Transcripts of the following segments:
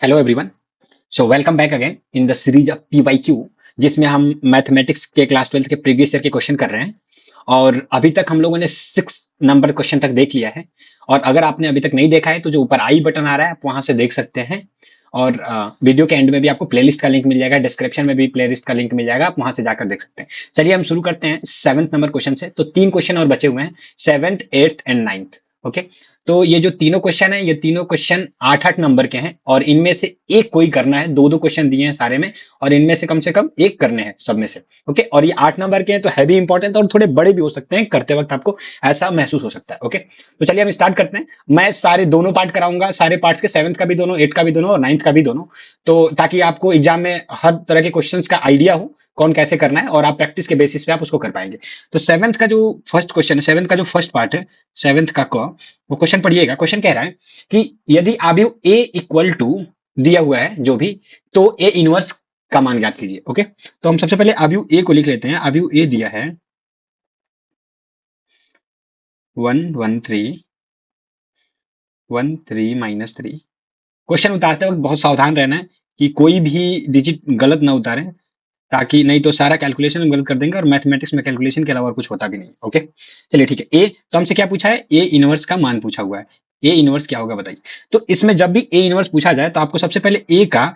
Hello everyone. So welcome back again in the series of PYQ, जिसमें हम mathematics के class 12 के previous year के क्वेश्चन कर रहे हैं। और अभी तक हम लोगों ने 6 नंबर क्वेश्चन तक देख लिया है। और अगर आपने अभी तक नहीं देखा है तो जो ऊपर आई बटन आ रहा है आप वहां से देख सकते हैं। और वीडियो के एंड में भी आपको प्लेलिस्ट का लिंक मिल जाएगा, डिस्क्रिप्शन में भी प्लेलिस्ट का लिंक मिल जाएगा, आप वहां से जाकर देख सकते हैं। चलिए हम शुरू करते हैं 7th नंबर क्वेश्चन से। तो 3 क्वेश्चन और बचे हुए हैं, 7th, 8th and 9th। Okay, तो ये जो तीनों क्वेश्चन है, ये तीनों क्वेश्चन 8-8 नंबर के हैं और इनमें से एक कोई करना है। दो दो क्वेश्चन दिए हैं सारे में और इनमें से कम एक करने हैं सब में से। ओके, और ये 8 नंबर के हैं तो है भी इंपॉर्टेंट और थोड़े बड़े भी हो सकते हैं, करते वक्त आपको ऐसा महसूस हो सकता है। ओके, तो चलिए हम स्टार्ट करते हैं। मैं सारे दोनों पार्ट कराऊंगा, सारे पार्ट्स के, 7th का भी दोनों, 8th का भी दोनों और 9th का भी दोनों। तो ताकि आपको एग्जाम में हर तरह के क्वेश्चन का आइडिया हो कौन कैसे करना है और आप प्रैक्टिस के बेसिस पे आप उसको कर पाएंगे। तो 7th का जो फर्स्ट क्वेश्चन है, 7th का जो फर्स्ट पार्ट है, 7th का वो क्वेश्चन पढ़िएगा। क्वेश्चन कह रहा है कि यदि आव्यूह ए इक्वल टू दिया हुआ है जो भी, तो ए इनवर्स का मान ज्ञात कीजिए। ओके, तो हम सबसे पहले आव्यूह ए को लिख लेते हैं। आव्यूह ए दिया है 1 1 3 क्वेश्चन उतारते वक्त बहुत सावधान रहना है कि कोई भी डिजिट गलत ना उतारें, ताकि नहीं तो सारा कैलकुलेशन हम गलत कर देंगे और मैथमेटिक्स में कैलकुलेशन के अलावा और कुछ होता भी नहीं। ओके, चलिए ठीक है। ए तो हमसे क्या पूछा है? ए इनवर्स का मान पूछा हुआ है। ए इनवर्स क्या होगा बताइए। तो इसमें जब भी ए इनवर्स पूछा जाए तो आपको सबसे पहले ए का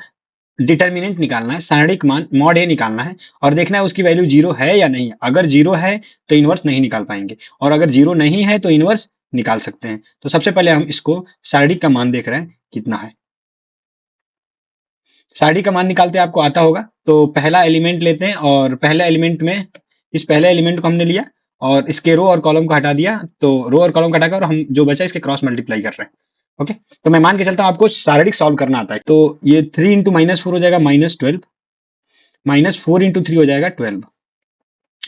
डिटर्मिनेंट निकालना है, सारणिक मान मॉड ए निकालना है और देखना है उसकी वैल्यू जीरो है या नहीं है। अगर जीरो है तो इनवर्स नहीं निकाल पाएंगे और अगर जीरो नहीं है तो इनवर्स निकाल सकते हैं। तो सबसे पहले हम इसको सारणिक का मान देख रहे हैं कितना है। सारणी का मान निकालते आपको आता होगा। तो पहला एलिमेंट लेते हैं और पहले एलिमेंट में, इस पहले एलिमेंट को हमने लिया और इसके रो और कॉलम को हटा दिया। तो रो और कॉलम को हटाकर हम जो बचा इसके क्रॉस मल्टीप्लाई कर रहे हैं। ओके, तो मैं मान के चलता हूं आपको सारणिक सॉल्व करना आता है। तो ये 3 इंटू -4 हो जाएगा -12, -4 इंटू 3 हो जाएगा 12,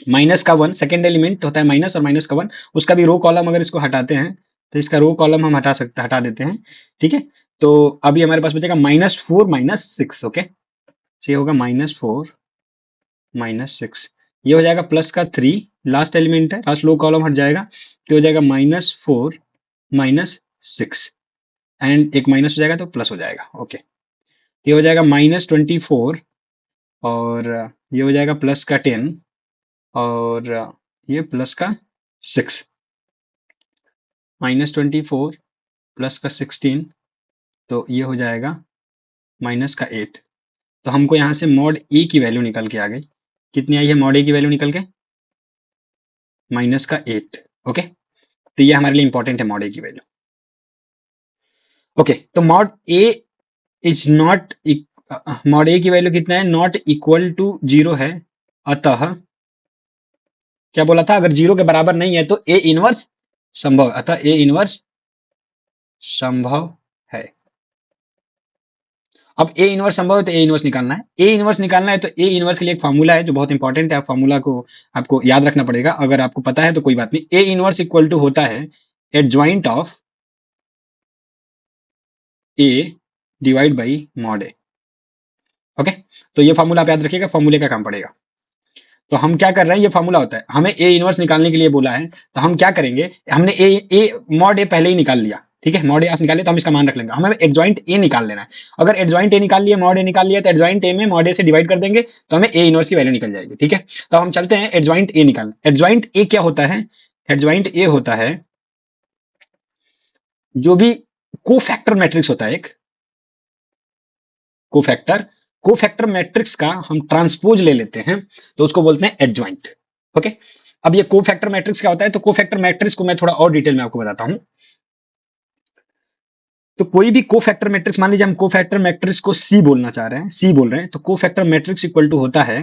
माइनस का 1, सेकेंड एलिमेंट होता है माइनस और माइनस का 1, उसका भी रो कॉलम अगर इसको हटाते हैं तो इसका रो कॉलम हम हटा देते हैं। ठीक है, तो अभी हमारे पास बचेगा -4 -6। ओके, ये होगा -4 -6, ये हो जाएगा प्लस का 3, लास्ट एलिमेंट है, लास्ट लो कॉलम हट जाएगा तो हो जाएगा -4 -6 एंड एक माइनस हो जाएगा तो प्लस हो जाएगा। ओके, ये हो जाएगा -24 और ये हो जाएगा प्लस का 10 और ये प्लस का 6, -24 प्लस का 16 तो ये हो जाएगा माइनस का 8। तो हमको यहाँ से मॉड ए की वैल्यू निकल के आ गई। कितनी आई है मॉड ए की वैल्यू निकल के? -8। ओके, तो ये हमारे लिए इंपॉर्टेंट है मॉड ए की वैल्यू। ओके, तो mod A is not, mod A की वैल्यू कितना है? नॉट इक्वल टू जीरो है। अतः क्या बोला था? अगर जीरो के बराबर नहीं है तो ए इनवर्स संभव, अतः ए इनवर्स संभव है। अब ए इनवर्स संभव है तो ए इनवर्स निकालना है। ए इनवर्स निकालना है तो ए इनवर्स के लिए एक फार्मूला है जो बहुत इंपॉर्टेंट है। आप फार्मूला को आपको याद रखना पड़ेगा। अगर आपको पता है तो कोई बात नहीं। ए इनवर्स इक्वल टू होता है adjoint of A divide by mod A. Okay, तो ये फार्मूला आप याद रखिएगा, फार्मूले का काम पड़ेगा। तो हम क्या कर रहे हैं, ये फार्मूला होता है, हमें ए इनवर्स निकालने के लिए बोला है तो हम क्या करेंगे, हमने ए मॉड ए पहले ही निकाल लिया। ठीक है, मॉड ए आज निकाल लिया तो हम इसका मान रख लेंगे। हमें एडजॉइंट ए निकाल लेना है। अगर एडजॉइंट ए निकाल लिया, मॉड ए निकाल लिया, तो एडजॉइंट ए में मॉड ए से डिवाइड कर देंगे तो हमें ए इनवर्स की वैल्यू निकल जाएगी। ठीक है, तो हम चलते हैं एडजॉइंट ए निकालना। एडजॉइंट ए क्या होता है? एडजॉइंट ए होता है जो भी कोफैक्टर मैट्रिक्स होता है, एक कोफैक्टर, कोफैक्टर मैट्रिक्स का हम ट्रांसपोज ले लेते हैं तो उसको बोलते हैं एडजॉइंट। ओके, अब ये कोफैक्टर मैट्रिक्स क्या होता है? तो कोफैक्टर मैट्रिक्स को मैं थोड़ा और डिटेल में आपको बताता हूं। तो कोई भी कोफैक्टर मैट्रिक्स, मान लीजिए हम कोफैक्टर मैट्रिक्स को सी बोलना चाह रहे हैं, सी बोल रहे हैं, तो कोफैक्टर मैट्रिक्स इक्वल टू होता है,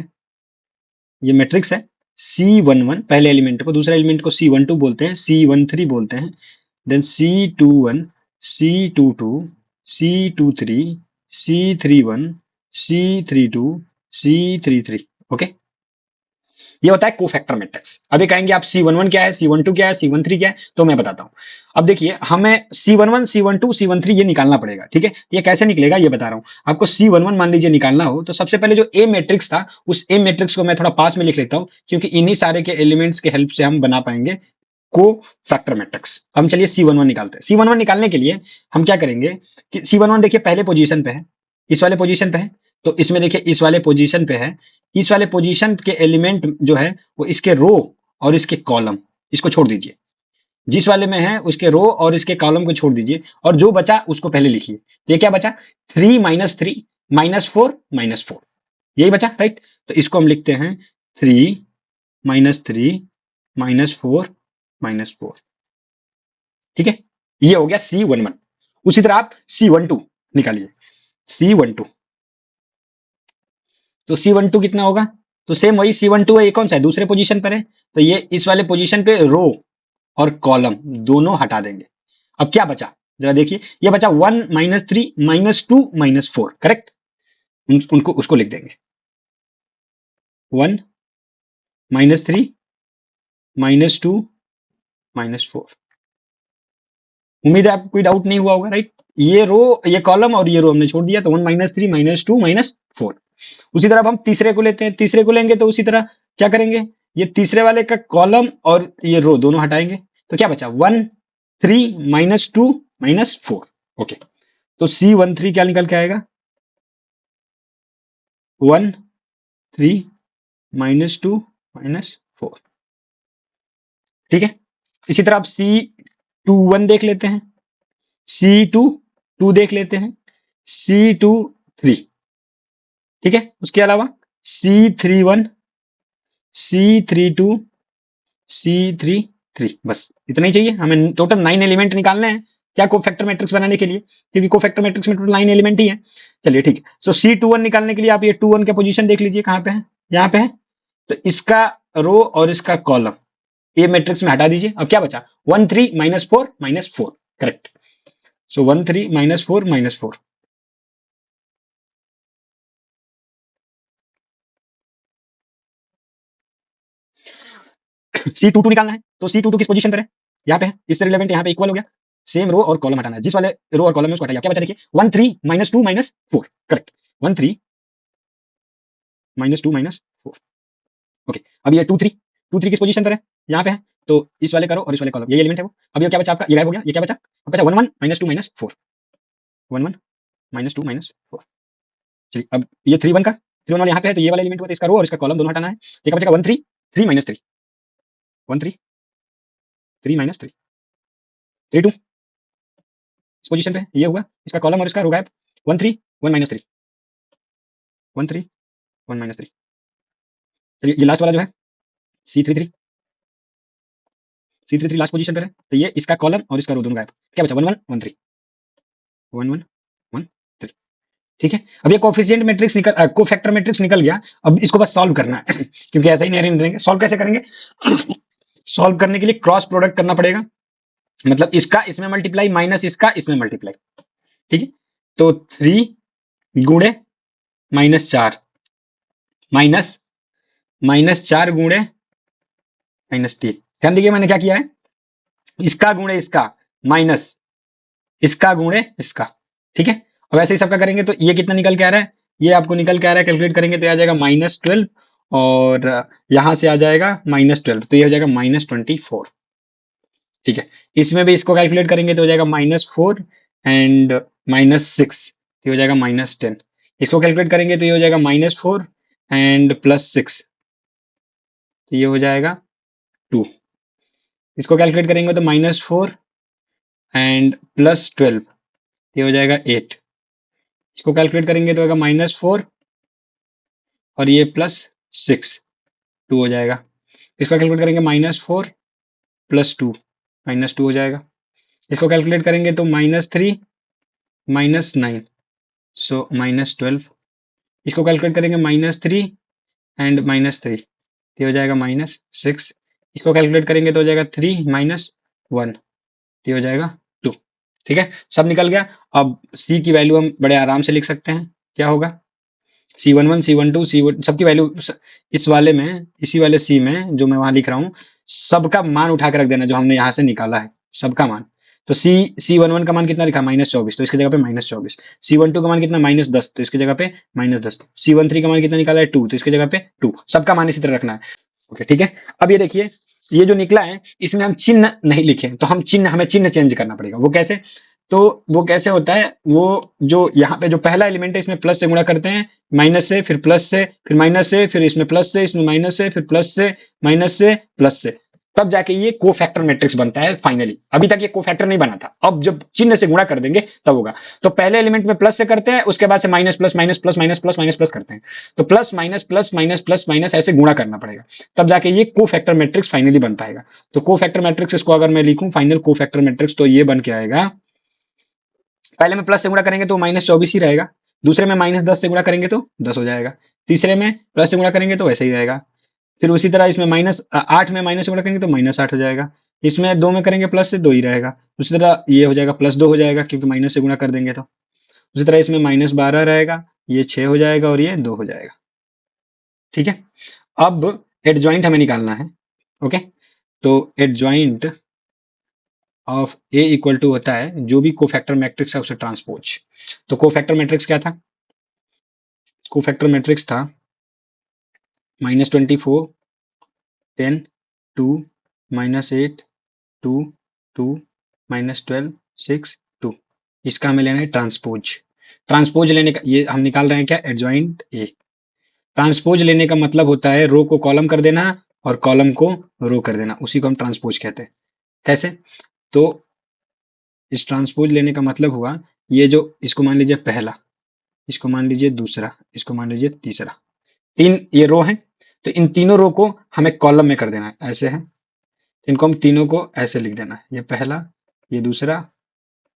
ये मैट्रिक्स है C11, पहले एलिमेंट को, दूसरे एलिमेंट को C12 बोलते हैं, C13 बोलते हैं, then C21, C22, C23, C31, C32, C33। Okay, ये होता है कोफैक्टर मैट्रिक्स। अभी कहेंगे आप C11 क्या है, C12 क्या है, C13 क्या है, तो मैं बताता हूं। अब देखिए, हमें C11, C12, C13 ये निकालना पड़ेगा। ठीक है, ये कैसे निकलेगा ये बता रहा हूं आपको। C11 मान लीजिए निकालना हो तो सबसे पहले जो ए मैट्रिक्स था, उस ए मैट्रिक्स को मैं थोड़ा पास में लिख लेता हूं, क्योंकि इन्हीं सारे के एलिमेंट्स के हेल्प से हम बना पाएंगे को फैक्टर मैट्रिक्स। हम चलिए C11 निकालते हैं। C11 निकालने के लिए हम क्या करेंगे कि C11 देखिए पहले पोजीशन पे है, इस वाले पोजीशन पे है, तो इसमें देखिए इस वाले पोजीशन पे है, इस वाले पोजीशन के एलिमेंट जो है वो इसके रो और इसके कॉलम, इसको छोड़ दीजिए। जिस वाले में है उसके रो और इसके कॉलम को छोड़ दीजिए, और जो बचा उसको पहले लिखिए। तो ये क्या बचा, 3 माइनस 3 माइनस 4 माइनस 4, यही बचा, राइट। तो इसको हम लिखते हैं 3 माइनस 3 माइनस 4 माइनस 4, ठीक है। ये हो गया C11। उसी तरह आप C12 निकालिए, C12, तो C12 कितना होगा, तो सेम वही C12 है, ये कौन सा है, दूसरे पोजीशन पर है, तो ये इस वाले पोजीशन पे रो और कॉलम दोनों हटा देंगे। अब क्या बचा, जरा देखिए, ये बचा 1 माइनस 3 माइनस 2 माइनस 4, करेक्ट। उनको उसको लिख देंगे 1 माइनस 3 माइनस 2 माइनस 4। उम्मीद है आपको कोई डाउट नहीं हुआ होगा, राइट। ये रो, ये कॉलम और ये रो हमने छोड़ दिया, तो 1 माइनस 3 माइनस 2 माइनस 4। उसी तरह अब हम तीसरे को लेते हैं, तीसरे को लेंगे तो उसी तरह क्या करेंगे, ये तीसरे वाले का कॉलम और ये रो दोनों हटाएंगे, तो क्या बचा 1 3 माइनस 2 माइनस 4। ओके, तो C13 क्या निकल के आएगा, 1 3 माइनस 2 माइनस 4, ठीक है। इसी तरह आप C21 देख लेते हैं, C22 देख लेते हैं, C23, ठीक है। उसके अलावा C31, C32, C33, बस इतना ही चाहिए हमें। टोटल 9 एलिमेंट निकालने हैं, क्या कोफैक्टर मैट्रिक्स बनाने के लिए, क्योंकि कोफैक्टर मैट्रिक्स में टोटल 9 एलिमेंट ही है। चलिए ठीक है, सो C21 निकालने के लिए आप ये 21 का पोजीशन देख लीजिए, कहाँ पे है, यहाँ पे है। तो इसका रो और इसका कॉलम ये मैट्रिक्स में हटा दीजिए। अब क्या बचा 1 3 माइनस 4 माइनस 4, करेक्ट। सो 1 3 माइनस 4 माइनस 4, C22 निकालना है, तो C22 किस पोजीशन पर है, यहाँ पे है, इससे रिलेवेंट यहाँ पे इक्वल हो गया। सेम रो और कॉलम हटाना है, जिस वाले रो और कॉलम में उसको हटाइए। क्या बचा देखिए 1 3 minus 2 minus 4, correct. 1 3 minus 2 minus 4, okay. अब ये 2 3 किस पोजीशन पर है, यहाँ पे है, तो इस वाले करो और इस वाले कॉलम, ये एलिमेंट है वो। अब ये क्या बचा आपका, ये गायब हो गया, ये क्या बचा, अब बचा 1 1 माइनस 2 माइनस 4, 1 1 माइनस 2 माइनस 4। चलिए अब ये 3 1 का 3 1 वाला यहाँ पे है, तो ये वाला एलिमेंट हुआ, तो इसका रो और इसका कॉलम दोनों हटाना है। तो क्या बचेगा 1 3 3 माइनस 3, 1 3 3 माइनस 3, 3 2 इस पोजीशन पे ये हुआ, इसका कॉलम और इसका रो गायब। 1 3 1 माइनस 3, 1 3 1 माइनस 3। चलिए ये लास्ट वाला जो है C33, C33 लास्ट पोजीशन पे है, तो ये इसका कॉलम और इसका रो दोनों गायब। क्या बचा 1 1 1 3, 1 1 1 3, ठीक है। अब ये कोफिशिएंट मैट्रिक्स निकल, कोफैक्टर मैट्रिक्स निकल गया। अब इसको बस सॉल्व करना है क्योंकि ऐसा ही नहीं रहने देंगे। सॉल्व कैसे करेंगे सॉल्व करने के लिए क्रॉस प्रोडक्ट करना पड़ेगा, मतलब इसका इसमें मल्टीप्लाई माइनस इसका इसमें मल्टीप्लाई, ठीक है। तो 3 गुणे माइनस 4 माइनस माइनस 4 गुणे माइनस 3। ध्यान दीजिए मैंने क्या किया है, इसका गुणे इसका माइनस इसका गुणे इसका, ठीक है। अब ऐसे ही सबका करेंगे तो ये कितना निकल के आ रहा है, ये आपको निकल के आ रहा है, कैलकुलेट करेंगे तो आ जाएगा -12, और यहां से आ जाएगा -12, तो ये हो जाएगा -24, ठीक है। इसमें भी इसको कैलकुलेट करेंगे तो हो जाएगा -4 एंड -6, ये हो जाएगा -10। इसको कैलकुलेट करेंगे तो ये हो जाएगा -4 एंड +6, तो ये हो जाएगा 2। इसको कैलकुलेट करेंगे तो -4 एंड +12, ये हो जाएगा 8। इसको कैलकुलेट करेंगे तो होगा -4 और ये +6, 2 हो जाएगा। इसको कैलकुलेट करेंगे -4 +2, -2 हो जाएगा। इसको कैलकुलेट करेंगे तो -3 -9, सो -12। इसको कैलकुलेट करेंगे -3 एंड -3, ये हो जाएगा -6। इसको कैलकुलेट करेंगे तो हो जाएगा 3 -1, ये हो जाएगा 2, ठीक है। सब निकल गया। अब C की वैल्यू हम बड़े आराम से लिख सकते हैं, क्या होगा C11 C12 C1 सबकी वैल्यू इस वाले में, इसी वाले C में जो मैं वहां लिख रहा हूँ, सबका मान उठा के रख देना जो हमने यहाँ से निकाला है, सबका मान। तो C11 का मान कितना लिखा -24, तो इसकी जगह पे -24। C12 का मान कितना -10, तो इसकी जगह पे -10। C13 का मान कितना निकाला है 2, तो इसकी जगह पे 2। सबका मान इसी तरह रखना है, ओके ठीक है। अब ये देखिए, ये जो निकला है इसमें हम चिन्ह नहीं लिखे, तो हम चिन्ह, हमें चिन्ह चेंज करना पड़ेगा। वो कैसे, तो वो कैसे होता है, वो जो यहाँ पे जो पहला एलिमेंट है इसमें प्लस से गुणा करते हैं, माइनस से, फिर प्लस से, फिर माइनस से, फिर इसमें प्लस से, इसमें माइनस से, फिर प्लस से, माइनस से, प्लस से, तब जाके ये कोफैक्टर मैट्रिक्स बनता है फाइनली। अभी तक ये कोफैक्टर नहीं बना था, अब जब चिन्ह से गुणा कर देंगे तब होगा। तो पहले एलिमेंट में प्लस से करते हैं, उसके बाद से minus plus minus plus minus plus minus plus करते हैं। तो plus minus plus minus plus minus ऐसे गुणा करना पड़ेगा, तब जाके ये कोफैक्टर मैट्रिक्स फाइनली बन पाएगा। तो कोफैक्टर मैट्रिक्स इसको अगर मैं लिखूं फाइनल कोफैक्टर मैट्रिक्स, तो ये बन के आएगा, पहले में प्लस से गुणा करेंगे तो -24 ही रहेगा, दूसरे में -10 से गुणा करेंगे तो 10 हो जाएगा, तीसरे में प्लस से गुणा करेंगे तो वैसे ही रहेगा, फिर उसी तरह इसमें -8 में माइनस से गुणा करेंगे तो -8 हो जाएगा, इसमें 2 में करेंगे प्लस से 2 ही रहेगा, उसी तरह ये हो जाएगा +2 हो जाएगा क्योंकि माइनस से गुणा कर देंगे तो, उसी तरह इसमें -12 रहेगा, ये 6 हो जाएगा और ये 2 हो जाएगा। ठीक है, अब एडजॉइंट हमें निकालना है। ओके, तो adjoint of A equal to होता है जो भी कोफैक्टर मैट्रिक्स है उसे ट्रांसपोज। तो कोफैक्टर मैट्रिक्स क्या था, कोफैक्टर मैट्रिक्स था -24 10 2 -8 2 2 -12 6 2, इसका हमें लेना है ट्रांसपोज। ट्रांसपोज लेने का ये हम निकाल रहे हैं क्या, एडजॉइंट ए। ट्रांसपोज लेने का मतलब होता है रो को कॉलम कर देना और कॉलम को रो कर देना, उसी को हम ट्रांसपोज कहते हैं। कैसे, तो इस ट्रांसपोज लेने का मतलब हुआ, ये जो इसको मान लीजिए पहला, इसको मान लीजिए दूसरा, इसको मान लीजिए तीसरा, तीन ये रो हैं, तो इन तीनों रो को हमें कॉलम में कर देना है, ऐसे है, इनको हम तीनों को ऐसे लिख देना है, ये पहला, ये दूसरा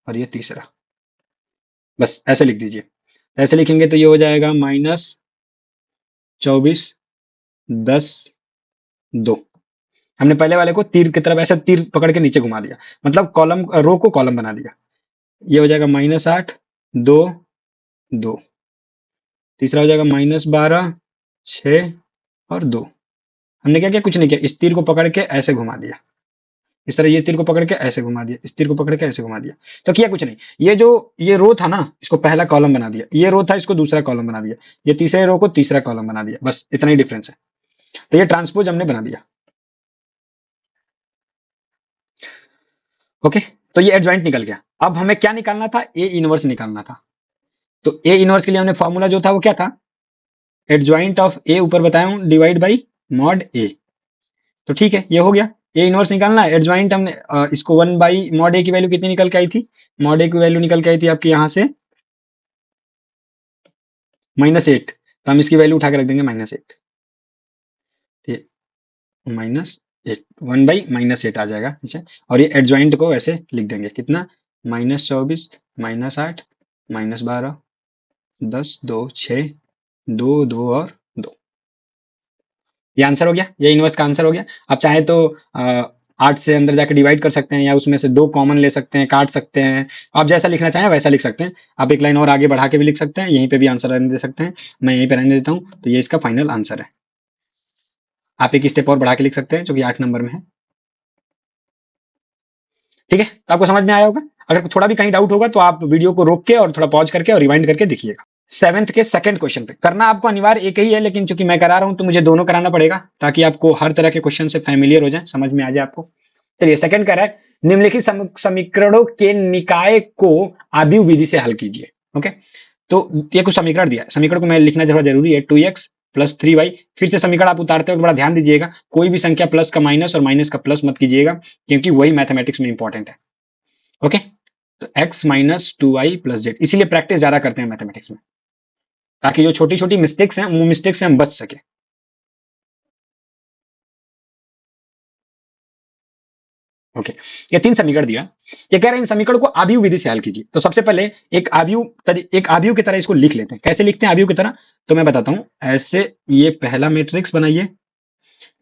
और ये तीसरा, बस ऐसे लिख दीजिए। ऐसे लिखेंगे तो ये हो जाएगा -24 10 2। हमने पहले वाले को तीर की तरफ ऐसे तीर पकड़ के नीचे घुमा दिया, मतलब कॉलम रो को कॉलम बना दिया। ये हो जाएगा -8 2 2, तीसरा हो जाएगा -12 6 और 2। हमने क्या किया, कुछ नहीं किया, इस तीर को पकड़ के ऐसे घुमा दिया, इस तरह ये तीर को पकड़ के ऐसे घुमा दिया, इस तीर को पकड़ के ऐसे घुमा दिया, तो किया कुछ नहीं। ये जो ये रो था ना, इसको पहला कॉलम बना दिया, ये रो था इसको दूसरा कॉलम बना दिया, ये तीसरे रो को तीसरा कॉलम बना दिया, बस इतना ही डिफरेंस है। तो ये ट्रांसपोज हमने बना दिया। ओके, तो ये एडजॉइंट निकल गया। अब हमें क्या निकालना था, ए इनवर्स निकालना था। तो ए इनवर्स के लिए हमने फॉर्मूला जो था वो क्या था, एडजॉइंट ऑफ ए ऊपर बताया हूं डिवाइड बाई मॉड ए। तो ठीक है, ये हो गया, ए इनवर्स निकालना है, एडजॉइंट हमने इसको 1 बाई मॉड ए की वैल्यू कितनी निकल के आई थी, मॉड ए की वैल्यू निकल के आई थी आपकी यहाँ से -8, तो हम इसकी वैल्यू उठा के रख देंगे -8, -8 1 बाई -8 आ जाएगा, ठीक है। और ये एडजॉइंट को ऐसे लिख देंगे कितना, -24 -8 -12 10 2 6 2 2 और 2। ये आंसर हो गया, ये इनवर्स का आंसर हो गया। आप चाहे तो 8 से अंदर जाके डिवाइड कर सकते हैं या उसमें से 2 कॉमन ले सकते हैं, काट सकते हैं, आप जैसा लिखना चाहें वैसा लिख सकते हैं। आप एक लाइन और आगे बढ़ा के भी लिख सकते हैं, यहीं पे भी आंसर रहने दे सकते हैं, मैं यहीं पे रहने देता हूँ। तो ये इसका फाइनल आंसर है। आप एक स्टेप और बढ़ा के लिख सकते हैं जो कि 8 नंबर में है। ठीक है, तो आपको समझ में आया होगा। अगर थोड़ा भी कहीं डाउट होगा तो आप वीडियो को रोक के और थोड़ा पॉज करके और रिवाइंड करके देखिएगा। 7th के सेकंड क्वेश्चन पे करना आपको अनिवार्य एक ही है, लेकिन चूंकि मैं करा रहा हूं तो मुझे दोनों कराना पड़ेगा ताकि आपको हर तरह के क्वेश्चन से फैमिलियर हो जाए, समझ में आ जाए आपको। चलिए, सेकंड कह रहा है निम्नलिखित समीकरणों के निकाय को आव्यूह विधि से हल कीजिए। ओके, तो ये कुछ समीकरण दिया है, समीकरण को मैं लिखना थोड़ा जरूरी है। 2x + 3y, फिर से समीकरण आप उतारते वक्त बड़ा ध्यान दीजिएगा, कोई भी संख्या प्लस का माइनस और माइनस का प्लस मत कीजिएगा, क्योंकि वही मैथमेटिक्स में इंपॉर्टेंट है। ओके, तो x - 2y + z, इसीलिए प्रैक्टिस ज्यादा करते हैं मैथमेटिक्स में, ताकि जो छोटी छोटी मिस्टेक्स हैं वो मिस्टेक्स से हम बच सके। ओके, ये 3 समीकरण दिया, ये कह रहे हैं इन समीकरण को आव्यूह विधि से हल कीजिए। तो सबसे पहले एक आव्यूह की तरह इसको लिख लेते हैं। कैसे लिखते हैं आव्यूह की तरह, तो मैं बताता हूं। ऐसे ये पहला मैट्रिक्स बनाइए,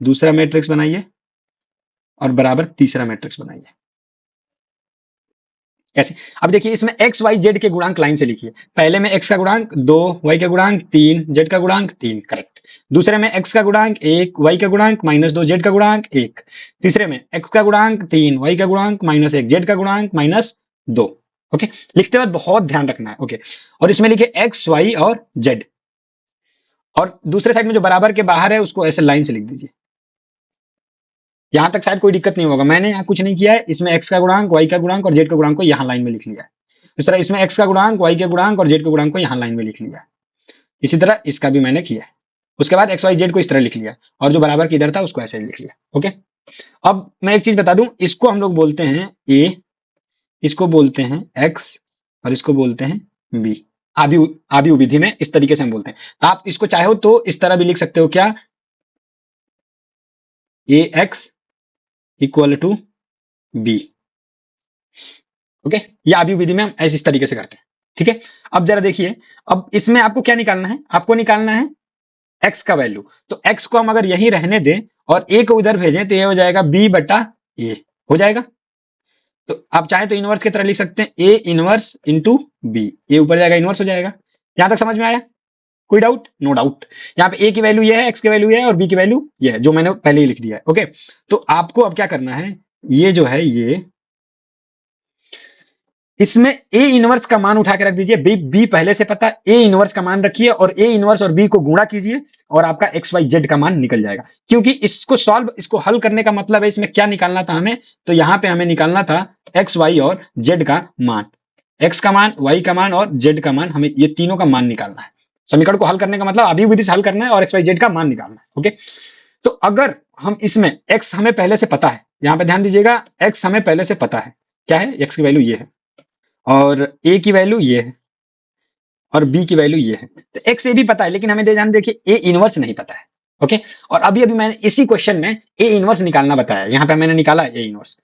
दूसरा मैट्रिक्स बनाइए और बराबर तीसरा मैट्रिक्स बनाइए। कैसे, अब देखिए इसमें x y z के गुणांक लाइन से लिखिए। पहले में x का गुणांक 2, y का गुणांक 3, z का गुणांक 3, करेक्ट। दूसरे में x का गुणांक 1, y का गुणांक -2, z का गुणांक 1। तीसरे में x का गुणांक 3, y का गुणांक -1, z का गुणांक -2। ओके, लिखते वक्त बहुत ध्यान रखना है। ओके, और इसमें लिखिए x y और z, और दूसरे साइड में जो बराबर के बाहर है उसको ऐसे लाइन से लिख दीजिए। यहां तक शायद कोई दिक्कत नहीं होगा, मैंने यहाँ कुछ नहीं किया है, इसमें x का गुणांक, y का गुणांक और z का गुणांक को यहाँ लाइन में लिख लिया है। इस तरह इसमें x का गुणांक, y के गुणांक और z के गुणांक को यहाँ लाइन में लिख लिया। इसी तरह इसका भी मैंने किया है। उसके बाद एक्स वाई जेड को इस तरह लिख लिया और जो बराबर की इधर था उसको ऐसे लिख लिया। ओके, अब मैं एक चीज बता दूं, इसको हम लोग बोलते हैं ए, इसको बोलते हैं एक्स और इसको बोलते हैं बी। आबी विधि में इस तरीके से हम बोलते हैं। आप इसको चाहो तो इस तरह भी लिख सकते हो, क्या, A X equal to B. Okay, ये आबी विधि में हम ऐसे इस तरीके से करते हैं। ठीक है, अब जरा देखिए, अब इसमें आपको क्या निकालना है, आपको निकालना है x का वैल्यू। तो x को हम अगर यहीं रहने दें और a को उधर भेजें तो ये हो जाएगा b बटा a हो जाएगा। तो आप चाहे तो इनवर्स की तरह लिख सकते हैं, a इनवर्स इंटू बी, ए ऊपर जाएगा इनवर्स हो जाएगा। यहां तक समझ में आया? कोई डाउट? No doubt. यहाँ पे a की वैल्यू ये है, x की वैल्यू ये है और b की वैल्यू ये है, जो मैंने पहले ही लिख दिया है। ओके, तो आपको अब क्या करना है, ये जो है ये इसमें ए इनवर्स का मान उठा के रख दीजिए। बी पहले से पता, ए इनवर्स का मान रखिए और ए इनवर्स और बी को गुणा कीजिए और आपका एक्स वाई जेड का मान निकल जाएगा। क्योंकि इसको हल करने का मतलब है, इसमें क्या निकालना था हमें, तो यहां पे हमें निकालना था एक्स वाई और जेड का मान, एक्स का मान, वाई का मान और जेड का मान, हमें ये तीनों का मान निकालना है। समीकरण को हल करने का मतलब अभी विधि से हल करना है और एक्स वाई जेड का मान निकालना है। ओके, तो अगर हम इसमें एक्स हमें पहले से पता है, यहां पे ध्यान दीजिएगा, एक्स हमें पहले से पता है, क्या है, एक्स की वैल्यू ये है और ए की वैल्यू ये है और बी की वैल्यू ये है। तो एक्स ए भी पता है, लेकिन हमें ध्यान देखिए ए इनवर्स नहीं पता है। ओके, और अभी अभी मैंने इसी क्वेश्चन में ए इनवर्स निकालना बताया, यहाँ पे मैंने निकाला ए इनवर्स।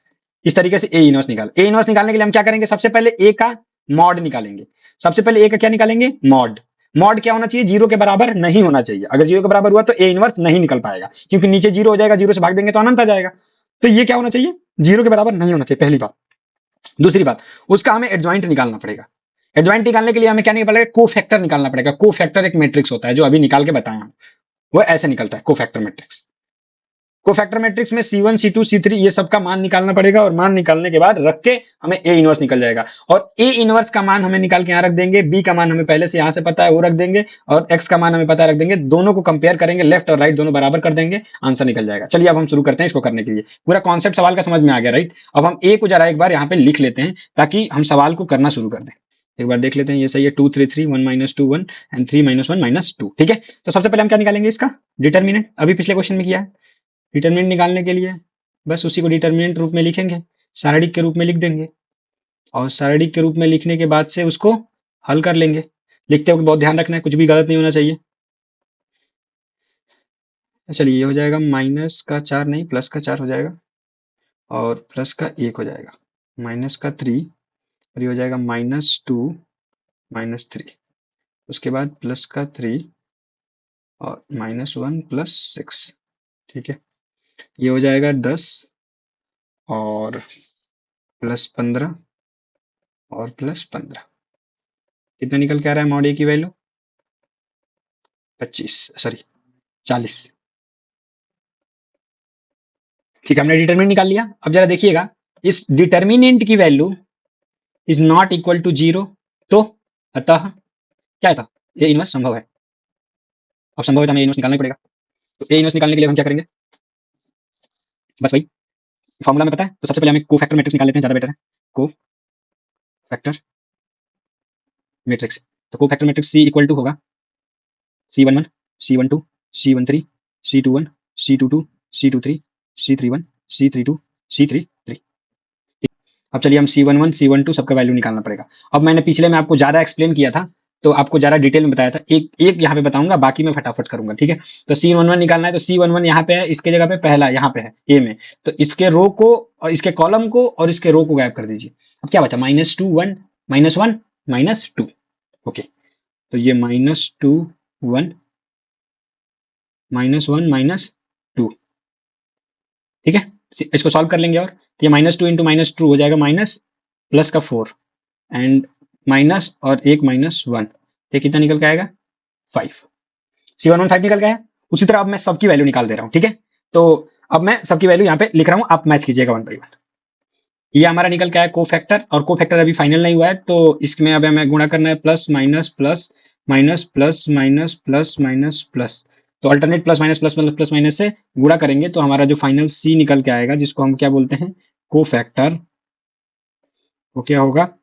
इस तरीके से ए इनवर्स निकाल, ए इनवर्स निकालने के लिए हम क्या करेंगे, सबसे पहले ए का मॉड निकालेंगे। सबसे पहले ए का क्या निकालेंगे, मॉड। मॉड क्या होना चाहिए, जीरो के बराबर नहीं होना चाहिए। अगर जीरो के बराबर हुआ तो ए इनवर्स नहीं निकल पाएगा, क्योंकि नीचे जीरो हो जाएगा, जीरो से भाग देंगे तो अनंत आ जाएगा। तो ये क्या होना चाहिए, जीरो के बराबर नहीं होना चाहिए, पहली बात। दूसरी बात, उसका हमें एडजॉइंट निकालना पड़ेगा। एडजॉइंट निकालने के लिए हमें क्या निकालना पड़ेगा, कोफैक्टर निकालना पड़ेगा। कोफैक्टर एक मैट्रिक्स होता है जो अभी निकाल के बताए हम, वो ऐसे निकलता है कोफैक्टर मैट्रिक्स। कोफैक्टर मैट्रिक्स में C1 C2 C3 ये सब का मान निकालना पड़ेगा और मान निकालने के बाद रख के हमें ए इनवर्स निकल जाएगा। और ए इनवर्स का मान हमें निकाल के यहाँ रख देंगे, बी का मान हमें पहले से यहाँ से पता है वो रख देंगे और एक्स का मान हमें पता है रख देंगे। दोनों को कंपेयर करेंगे, लेफ्ट और राइट दोनों बराबर कर देंगे, आंसर निकल जाएगा। चलिए अब हम शुरू करते हैं इसको करने के लिए। पूरा कॉन्सेप्ट सवाल का समझ में आ गया, राइट? अब हम ए को जरा एक बार यहाँ पे लिख लेते हैं ताकि हम सवाल को करना शुरू कर दें। एक बार देख लेते हैं, ये सही है, 2 3 3 1 -2 1 एंड 3 -1 -2। ठीक है, तो सबसे पहले हम क्या निकालेंगे, इसका डिटर्मिनेंट। अभी पिछले क्वेश्चन में किया है। डिटर्मिनेंट निकालने के लिए बस उसी को डिटर्मिनेंट रूप में लिखेंगे, सारणिक के रूप में लिख देंगे और सारणिक के रूप में लिखने के बाद से उसको हल कर लेंगे। लिखते वक्त बहुत ध्यान रखना है, कुछ भी गलत नहीं होना चाहिए। चलिए, ये हो जाएगा -4 नहीं +4 हो जाएगा और +1 हो जाएगा, -3 और ये हो जाएगा -2 -3, उसके बाद +3 और -1 +6। ठीक है, ये हो जाएगा 10 और +15 और +15। कितना निकल के आ रहा है मॉड ए की वैल्यू, 40। ठीक है, हमने डिटर्मिनेंट निकाल लिया। अब जरा देखिएगा, इस डिटर्मिनेंट की value is not equal to 0, तो अतः क्या था, ए इनवर्स संभव है। अब संभव है तो हमें ए इनवर्स निकालना ही पड़ेगा। तो ए इनवर्स निकालने के लिए हम क्या करेंगे, बस वही फॉर्मूला में पता है। तो सबसे पहले हमें को फैक्टर मैट्रिक्स निकाल लेते हैं, ज्यादा बेटर है। को फैक्टर मैट्रिक्स, तो को factor matrix C equal to होगा C11 C12 C13 C21 C22 C23 C31 C32 C33। अब चलिए हम C11 C12 सबका वैल्यू निकालना पड़ेगा। अब मैंने पिछले में आपको ज्यादा एक्सप्लेन किया था तो आपको ज्यादा डिटेल में बताया था, एक एक यहाँ पे बताऊंगा, बाकी मैं फटाफट करूंगा। ठीक है, तो C11 निकालना है, तो C11 यहाँ पे है, इसके जगह पे पहला यहाँ पे है ए में, तो इसके रो को और इसके कॉलम को और इसके रो को गायब कर दीजिए। अब क्या बचा, -2 1 -1 -2। ओके, तो ये -2 1 -1 -2। ठीक है, इसको सॉल्व कर लेंगे और तो ये -2 इंटू -2 हो जाएगा माइनस प्लस का 4 एंड माइनस और एक -1, ये कितना निकल के आएगा 5। C11 5 निकल गया है। उसी तरह अब मैं सबकी वैल्यू निकाल दे रहा हूँ। ठीक है, तो अब मैं सबकी वैल्यू यहाँ पे लिख रहा हूँ, आप मैच कीजिएगा 1 बाई 1। ये हमारा निकल के आया को फैक्टर, और को फैक्टर अभी फाइनल नहीं हुआ है तो इसमें अब हमें गुणा करना है, plus minus plus minus plus minus plus minus plus. तो alternate plus minus plus plus plus minus से गुणा करेंगे तो हमारा जो फाइनल सी निकल के आएगा, जिसको हम क्या बोलते हैं, को फैक्टर, वो क्या होगा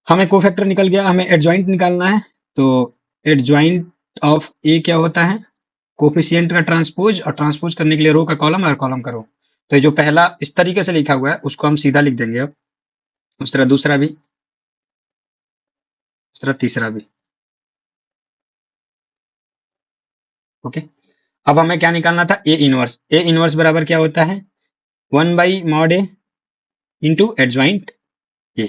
हमें कोफैक्टर निकल गया, हमें एडजॉइंट निकालना है। तो एडजॉइंट ऑफ ए क्या होता है, कोफिशिएंट का ट्रांसपोज, और ट्रांसपोज करने के लिए रो का कॉलम और कॉलम का रो। तो ये जो पहला इस तरीके से लिखा हुआ है उसको हम सीधा लिख देंगे। अब उस तरह दूसरा भी, उस तरह तीसरा भी। ओके, अब हमें क्या निकालना था, ए इनवर्स। ए इनवर्स बराबर क्या होता है, 1/mod A into adjoint A,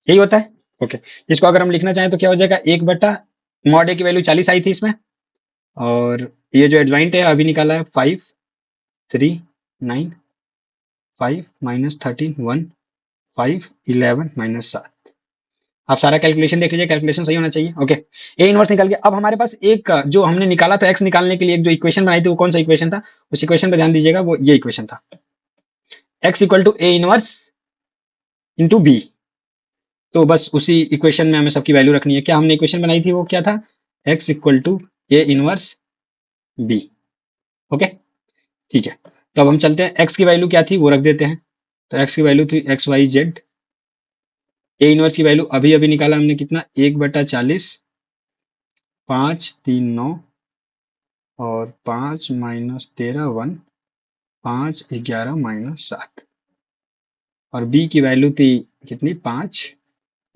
यही होता है। ओके, इसको अगर हम लिखना चाहें तो क्या हो जाएगा, 1/mod ए की वैल्यू 40 आई थी इसमें, और ये जो एडजॉइंट है अभी निकाला है 5 3 9 5 -13 1 5 11 -7। आप सारा कैलकुलेशन देख लीजिए, कैलकुलेशन सही होना चाहिए। ओके, ए इनवर्स निकल गया। अब हमारे पास एक जो हमने निकाला था एक्स निकालने के लिए, एक जो इक्वेशन बनाई थी वो कौन सा इक्वेशन था, उस इक्वेशन पे ध्यान दीजिएगा, वो ये इक्वेशन था, X equal to A inverse into B. तो बस उसी इक्वेशन में हमें सबकी वैल्यू रखनी है। क्या हमने इक्वेशन बनाई थी वो क्या था, X equal to A inverse B. Okay, ठीक है। तो अब हम चलते हैं, एक्स की वैल्यू क्या थी वो रख देते हैं। तो एक्स की वैल्यू थी X Y Z. A inverse की वैल्यू अभी अभी निकाला हमने, कितना, 1/40, 5 3 9 और 5 -13 1 5 11 -7। और बी की वैल्यू थी कितनी, 5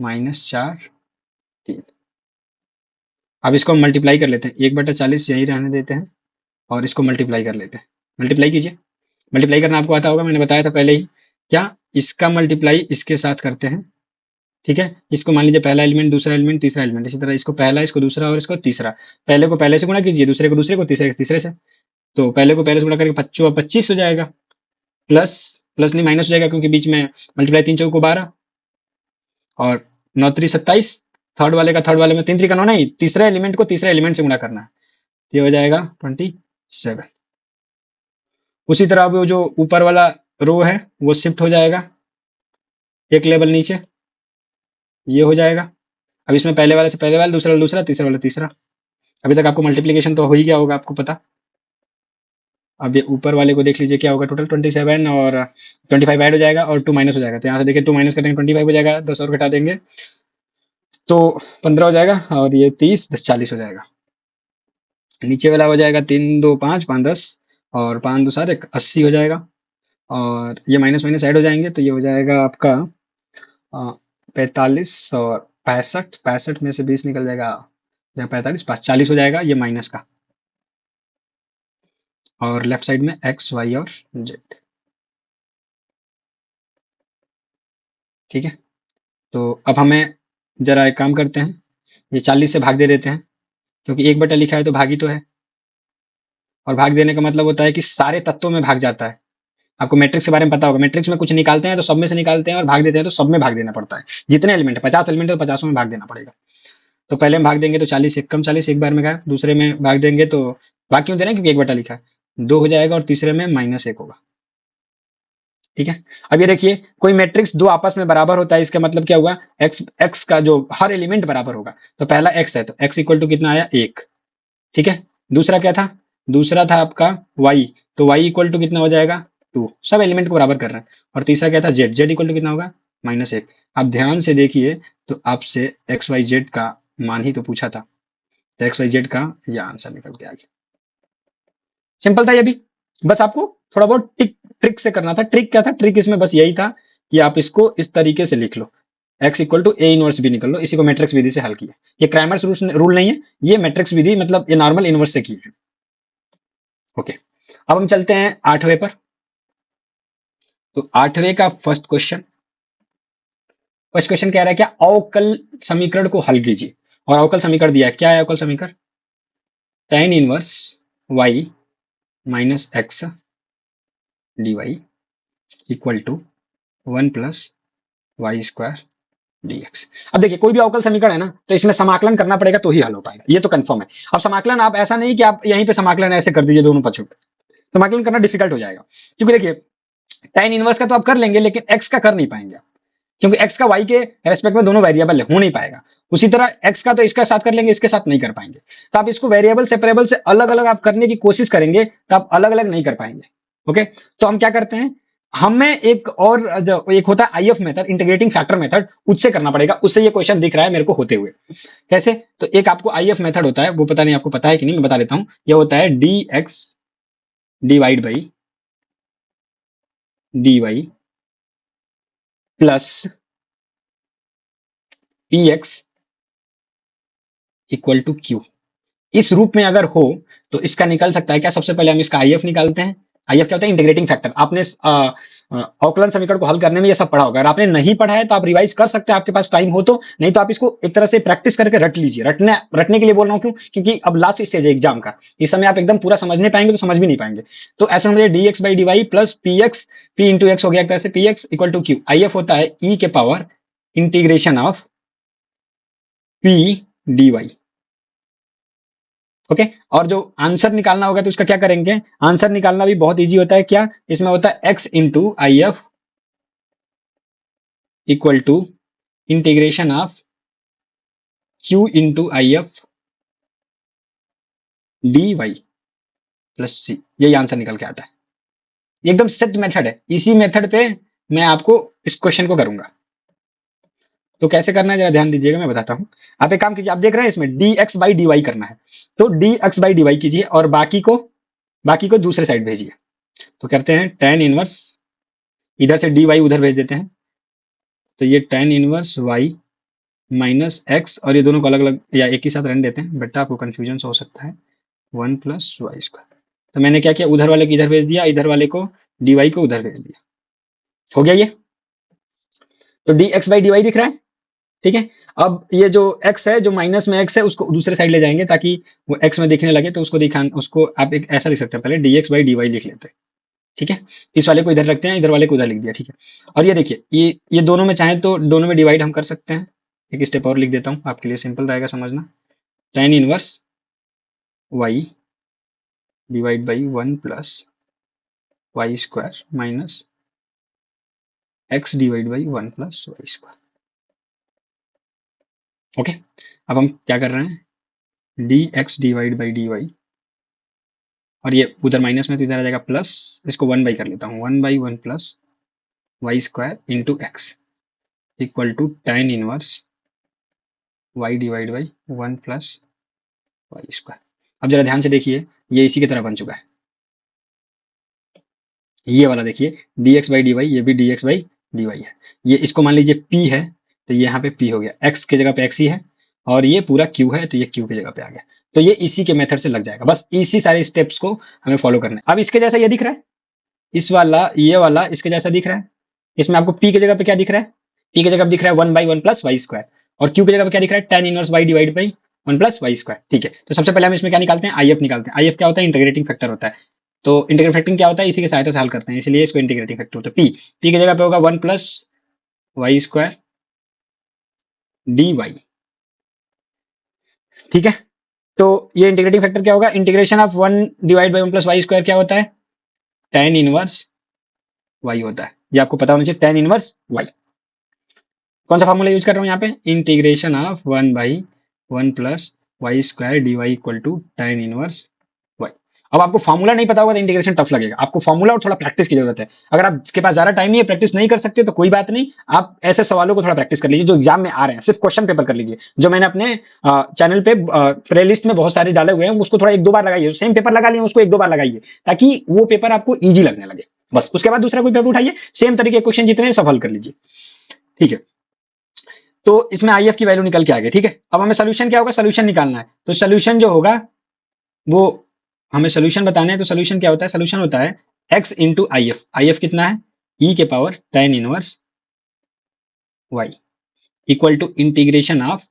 -4 3। अब इसको हम मल्टीप्लाई कर लेते हैं, 1/40 यही रहने देते हैं और इसको मल्टीप्लाई कर लेते हैं। मल्टीप्लाई कीजिए, मल्टीप्लाई करना आपको आता होगा, मैंने बताया था पहले ही। क्या, इसका मल्टीप्लाई इसके साथ करते हैं, ठीक है। इसको मान लीजिए पहला एलिमेंट, दूसरा एलिमेंट, तीसरा एलिमेंट, इसी तरह इसको पहला, इसको दूसरा और इसको तीसरा। पहले को पहले से गुणा कीजिए, दूसरे को दूसरे को, तीसरे को तीसरे से। तो पहले को पहले से गुणा करके 25 हो जाएगा, प्लस, प्लस नहीं माइनस हो जाएगा क्योंकि बीच में मल्टीप्लाई, 3 चौको 12 और 9 3 27। थर्ड वाले का थर्ड वाले में, 3 3 का 9 नहीं, तीसरे एलिमेंट को तीसरे एलिमेंट से गुणा करना है, ये हो जाएगा 27। उसी तरह वो जो ऊपर वाला रो है वो शिफ्ट हो जाएगा एक लेवल नीचे, ये हो जाएगा। अब इसमें पहले वाले से पहले वाला, दूसरा वाला दूसरा, तीसरा वाला तीसरा। अभी तक आपको मल्टीप्लीकेशन तो हो ही गया होगा, आपको पता। अब ये ऊपर वाले को देख लीजिए क्या होगा, टोटल 27 और 25 ऐड हो जाएगा और 2 माइनस हो जाएगा। तो यहाँ से देखिए 2 माइनस करेंगे 25 हो जाएगा, 10 और घटा देंगे तो 15 हो जाएगा, और ये 30 10 40 हो जाएगा। नीचे वाला हो जाएगा 3 2 5 5 10 और 5 2 7 80 हो जाएगा। और ये माइनस माइनस ऐड हो जाएंगे तो ये हो जाएगा आपका 45 और 65, 65 में से 20 निकल जाएगा, 45 40 हो जाएगा ये माइनस का। और लेफ्ट साइड में एक्स वाई और जेड, ठीक है। तो अब हमें जरा एक काम करते हैं, ये 40 से भाग दे देते हैं, क्योंकि 1/, लिखा है तो भागी तो है, और भाग देने का मतलब होता है कि सारे तत्वों में भाग जाता है। आपको मैट्रिक्स के बारे में पता होगा, मैट्रिक्स में कुछ निकालते हैं तो सब में से निकालते हैं, और भाग देते हैं तो सब में भाग देना पड़ता है। जितने एलिमेंट है, 50 एलिमेंट है तो 50 में भाग देना पड़ेगा। तो पहले में भाग देंगे तो 40 एक कम 40 एक बार में गया, दूसरे में भाग देंगे तो भाग क्यों दे रहे हैं, क्योंकि 1/, लिखा है, 2 हो जाएगा, और तीसरे में -1 होगा, ठीक है। अब ये देखिए, कोई मैट्रिक्स दो आपस में बराबर होता है, इसका मतलब क्या हुआ, एक्स एक्स का जो हर एलिमेंट बराबर होगा। तो पहला एक्स है तो एक्स इक्वल टू कितना आया, 1, ठीक है। दूसरा क्या था, दूसरा था आपका वाई, तो वाई इक्वल टू कितना हो जाएगा, 2, सब एलिमेंट को बराबर कर रहे हैं। और तीसरा क्या था, जेड, जेड इक्वल टू कितना होगा, -1। आप ध्यान से देखिए, तो आपसे एक्स वाई जेड का मान ही तो पूछा था, तो एक्स वाई जेड का यह आंसर निकल के आ गया। सिंपल था ये भी, बस आपको थोड़ा बहुत ट्रिक से करना था। ट्रिक क्या था, ट्रिक इसमें बस यही था कि आप इसको इस तरीके से लिख लो, x equal to A inverse B निकल लो, इसी को मैट्रिक्स विधि से हल किया। ये क्रैमर्स रूल नहीं है, ये मैट्रिक्स विधि, मतलब ये नॉर्मल इनवर्स से की है। ओके, अब हम चलते हैं 8वें पर। तो 8वें का फर्स्ट क्वेश्चन कह रहा है क्या, अवकल समीकरण को हल कीजिए। और अवकल समीकरण दिया है, क्या है अवकल समीकरण, tan inverse y minus X D Y equal to 1 plus Y square dx। अब देखिए, कोई भी अवकल समीकरण है ना, तो इसमें समाकलन करना पड़ेगा तो ही हल हो पाएगा, ये तो कंफर्म है। अब समाकलन आप ऐसा नहीं कि आप यहीं पे समाकलन ऐसे कर दीजिए दोनों पक्षों पे, समाकलन करना डिफिकल्ट हो जाएगा। क्योंकि देखिए, tan इनवर्स का तो आप कर लेंगे, लेकिन x का कर नहीं पाएंगे आप, क्योंकि x का y के रेस्पेक्ट में दोनों वेरिएबल है, हो नहीं पाएगा। उसी तरह x का तो इसके साथ कर लेंगे, इसके साथ नहीं कर पाएंगे। तो आप इसको वेरिएबल सेपरेबल से अलग अलग आप करने की कोशिश करेंगे, तो आप अलग अलग नहीं कर पाएंगे। ओके, तो हम क्या करते हैं, हमें एक और जो एक होता है if method, integrating factor method, उससे करना पड़ेगा। उससे ये क्वेश्चन दिख रहा है मेरे को होते हुए। कैसे? तो एक आपको आईएफ मेथड होता है, वो पता नहीं आपको पता है कि नहीं, मैं बता देता हूं। ये होता है D X divide by D Y plus P X equal to Q. इस रूप में अगर हो तो इसका निकल सकता है क्या? सबसे पहले हम इसका आईएफ निकालते हैं। आईएफ क्या होता है? Integrating factor. आपने अवकलन समीकरण को हल करने में ये सब पढ़ा होगा। अगर आपने नहीं पढ़ा है तो आप रिवाइज कर सकते हैं, आपके पास टाइम हो तो। नहीं तो आप इसको एक तरह से प्रैक्टिस करके रट लीजिए। रटने के लिए बोल रहा हूं क्यों? क्योंकि अब लास्ट स्टेज है एग्जाम का। इस समय आप एकदम पूरा समझ नहीं पाएंगे तो समझ भी नहीं पाएंगे। तो ऐसा समझिए D X by D Y plus P X, P into X हो गया एक तरह से, P X equal to Q. IF होता है ई के power integration of P D Y. Okay. और जो आंसर निकालना होगा तो उसका क्या करेंगे? आंसर निकालना भी बहुत इजी होता है। क्या? इसमें होता है X into I F equal to integration of Q into I F D Y plus C. यही आंसर निकल के आता है। ये एकदम सेट मेथड है। इसी मेथड पे मैं आपको इस क्वेश्चन को करूंगा। तो कैसे करना है जरा ध्यान दीजिएगा, मैं बताता हूं। आप एक काम कीजिए, आप देख रहे हैं इसमें D X by D Y करना है, तो D X by D Y कीजिए और बाकी को दूसरे साइड भेजिए। तो करते हैं टेन इनवर्स, इधर से डी वाई उधर भेज देते हैं। तो ये tan inverse Y minus X, और ये दोनों को अलग अलग या एक ही साथ रहने देते हैं, बेटा आपको कंफ्यूजन हो सकता है। One plus Y square. तो मैंने क्या किया, उधर वाले को इधर भेज दिया, इधर वाले को डी वाई को उधर भेज दिया। हो गया ये। तो D X by D Y दिख रहा है, ठीक है। अब ये जो x है, जो माइनस में x है, उसको दूसरे साइड ले जाएंगे ताकि वो x में दिखने लगे। तो उसको आप एक ऐसा लिख सकते हैं, पहले D X by D Y लिख लेते हैं, ठीक है। इस वाले को इधर रखते हैं, इधर वाले को उधर लिख दिया, ठीक है। और ये देखिए, ये दोनों में चाहे तो दोनों में डिवाइड हम कर सकते हैं। एक स्टेप और लिख देता हूँ, आपके लिए सिंपल रहेगा समझना। Tan inverse Y divide by one plus Y square minus X divide by one plus Y square. Okay. अब हम क्या कर रहे हैं, D X divide by D Y, और ये उधर माइनस में तो इधर आ जाएगा प्लस, इसको वन बाई कर लेता हूँ, one by one plus Y square into X equal to tan inverse Y divide by one plus Y square. अब जरा ध्यान से देखिए, ये इसी की तरह बन चुका है। ये वाला देखिए D X by D Y, ये भी D X by D Y है। ये इसको मान लीजिए p है, तो ये यहाँ पे p हो गया, x की जगह पे x ही है, और ये पूरा q है तो ये q की जगह पे आ गया। तो ये इसी के मेथड से लग जाएगा। बस इसी सारे स्टेप्स को हमें फॉलो करना है। अब इसके जैसा ये दिख रहा है, इस वाला ये वाला इसके जैसा दिख रहा है। इसमें आपको p की जगह पे क्या दिख रहा है? p की जगह पे दिख रहा है one by one plus Y square, और q की जगह पे क्या दिख रहा है? Tan inverse Y divide by one plus Y square, ठीक है। तो सबसे पहले हम इसमें क्या निकालते हैं, आईएफ निकालते हैं। आईएफ क्या होता है? इंटीग्रेटिंग फैक्टर होता है। तो इंटीग्रेटिंग फैक्टर क्या होता है? इसी की सहायता से हल करते हैं, इसलिए इसको इंटीग्रेटिंग फैक्टर होता है। पी की जगह पे होगा one plus Y square D Y, ठीक है। तो ये इंटीग्रेटिंग फैक्टर क्या होगा? Integration of one divide by one plus Y square क्या होता है? टेन इनवर्स वाई होता है। ये आपको पता होना चाहिए, टेन इनवर्स वाई। कौन सा फॉर्मूला यूज कर रहा हूँ यहाँ पे? Integration of one by one plus Y square D Y equal to tan inverse Y. अब आपको फॉर्मूला नहीं पता होगा तो इंटीग्रेशन टफ लगेगा। आपको फॉर्मूला और थोड़ा प्रैक्टिस की जरूरत है। अगर आपके पास ज्यादा टाइम नहीं है, प्रैक्टिस नहीं कर सकते, तो कोई बात नहीं, आप ऐसे सवालों को थोड़ा प्रैक्टिस कर लीजिए जो एग्जाम में आ रहे हैं। सिर्फ क्वेश्चन पेपर कर लीजिए, जो मैंने अपने चैनल पे प्ले लिस्ट में बहुत सारे डाले हुए हैं, उसको थोड़ा एक दो बार लगाइए। सेम पेपर लगा लिए उसको एक दो बार लगाइए, ताकि वो पेपर आपको ईजी लगने लगे। बस उसके बाद दूसरा कोई पेपर उठाइए, सेम तरीके के क्वेश्चन जितने सफल कर लीजिए, ठीक है। तो इसमें आई एफ की वैल्यू निकल के आ गई, ठीक है। अब हमें सोल्यूशन क्या होगा? सोल्यूशन निकालना है। तो सोल्यूशन जो होगा वो हमें सोल्यूशन बताना है। तो सोल्यूशन क्या होता है? सोल्यूशन होता है x into I F. I F कितना है? e के power tan inverse y equal to integration of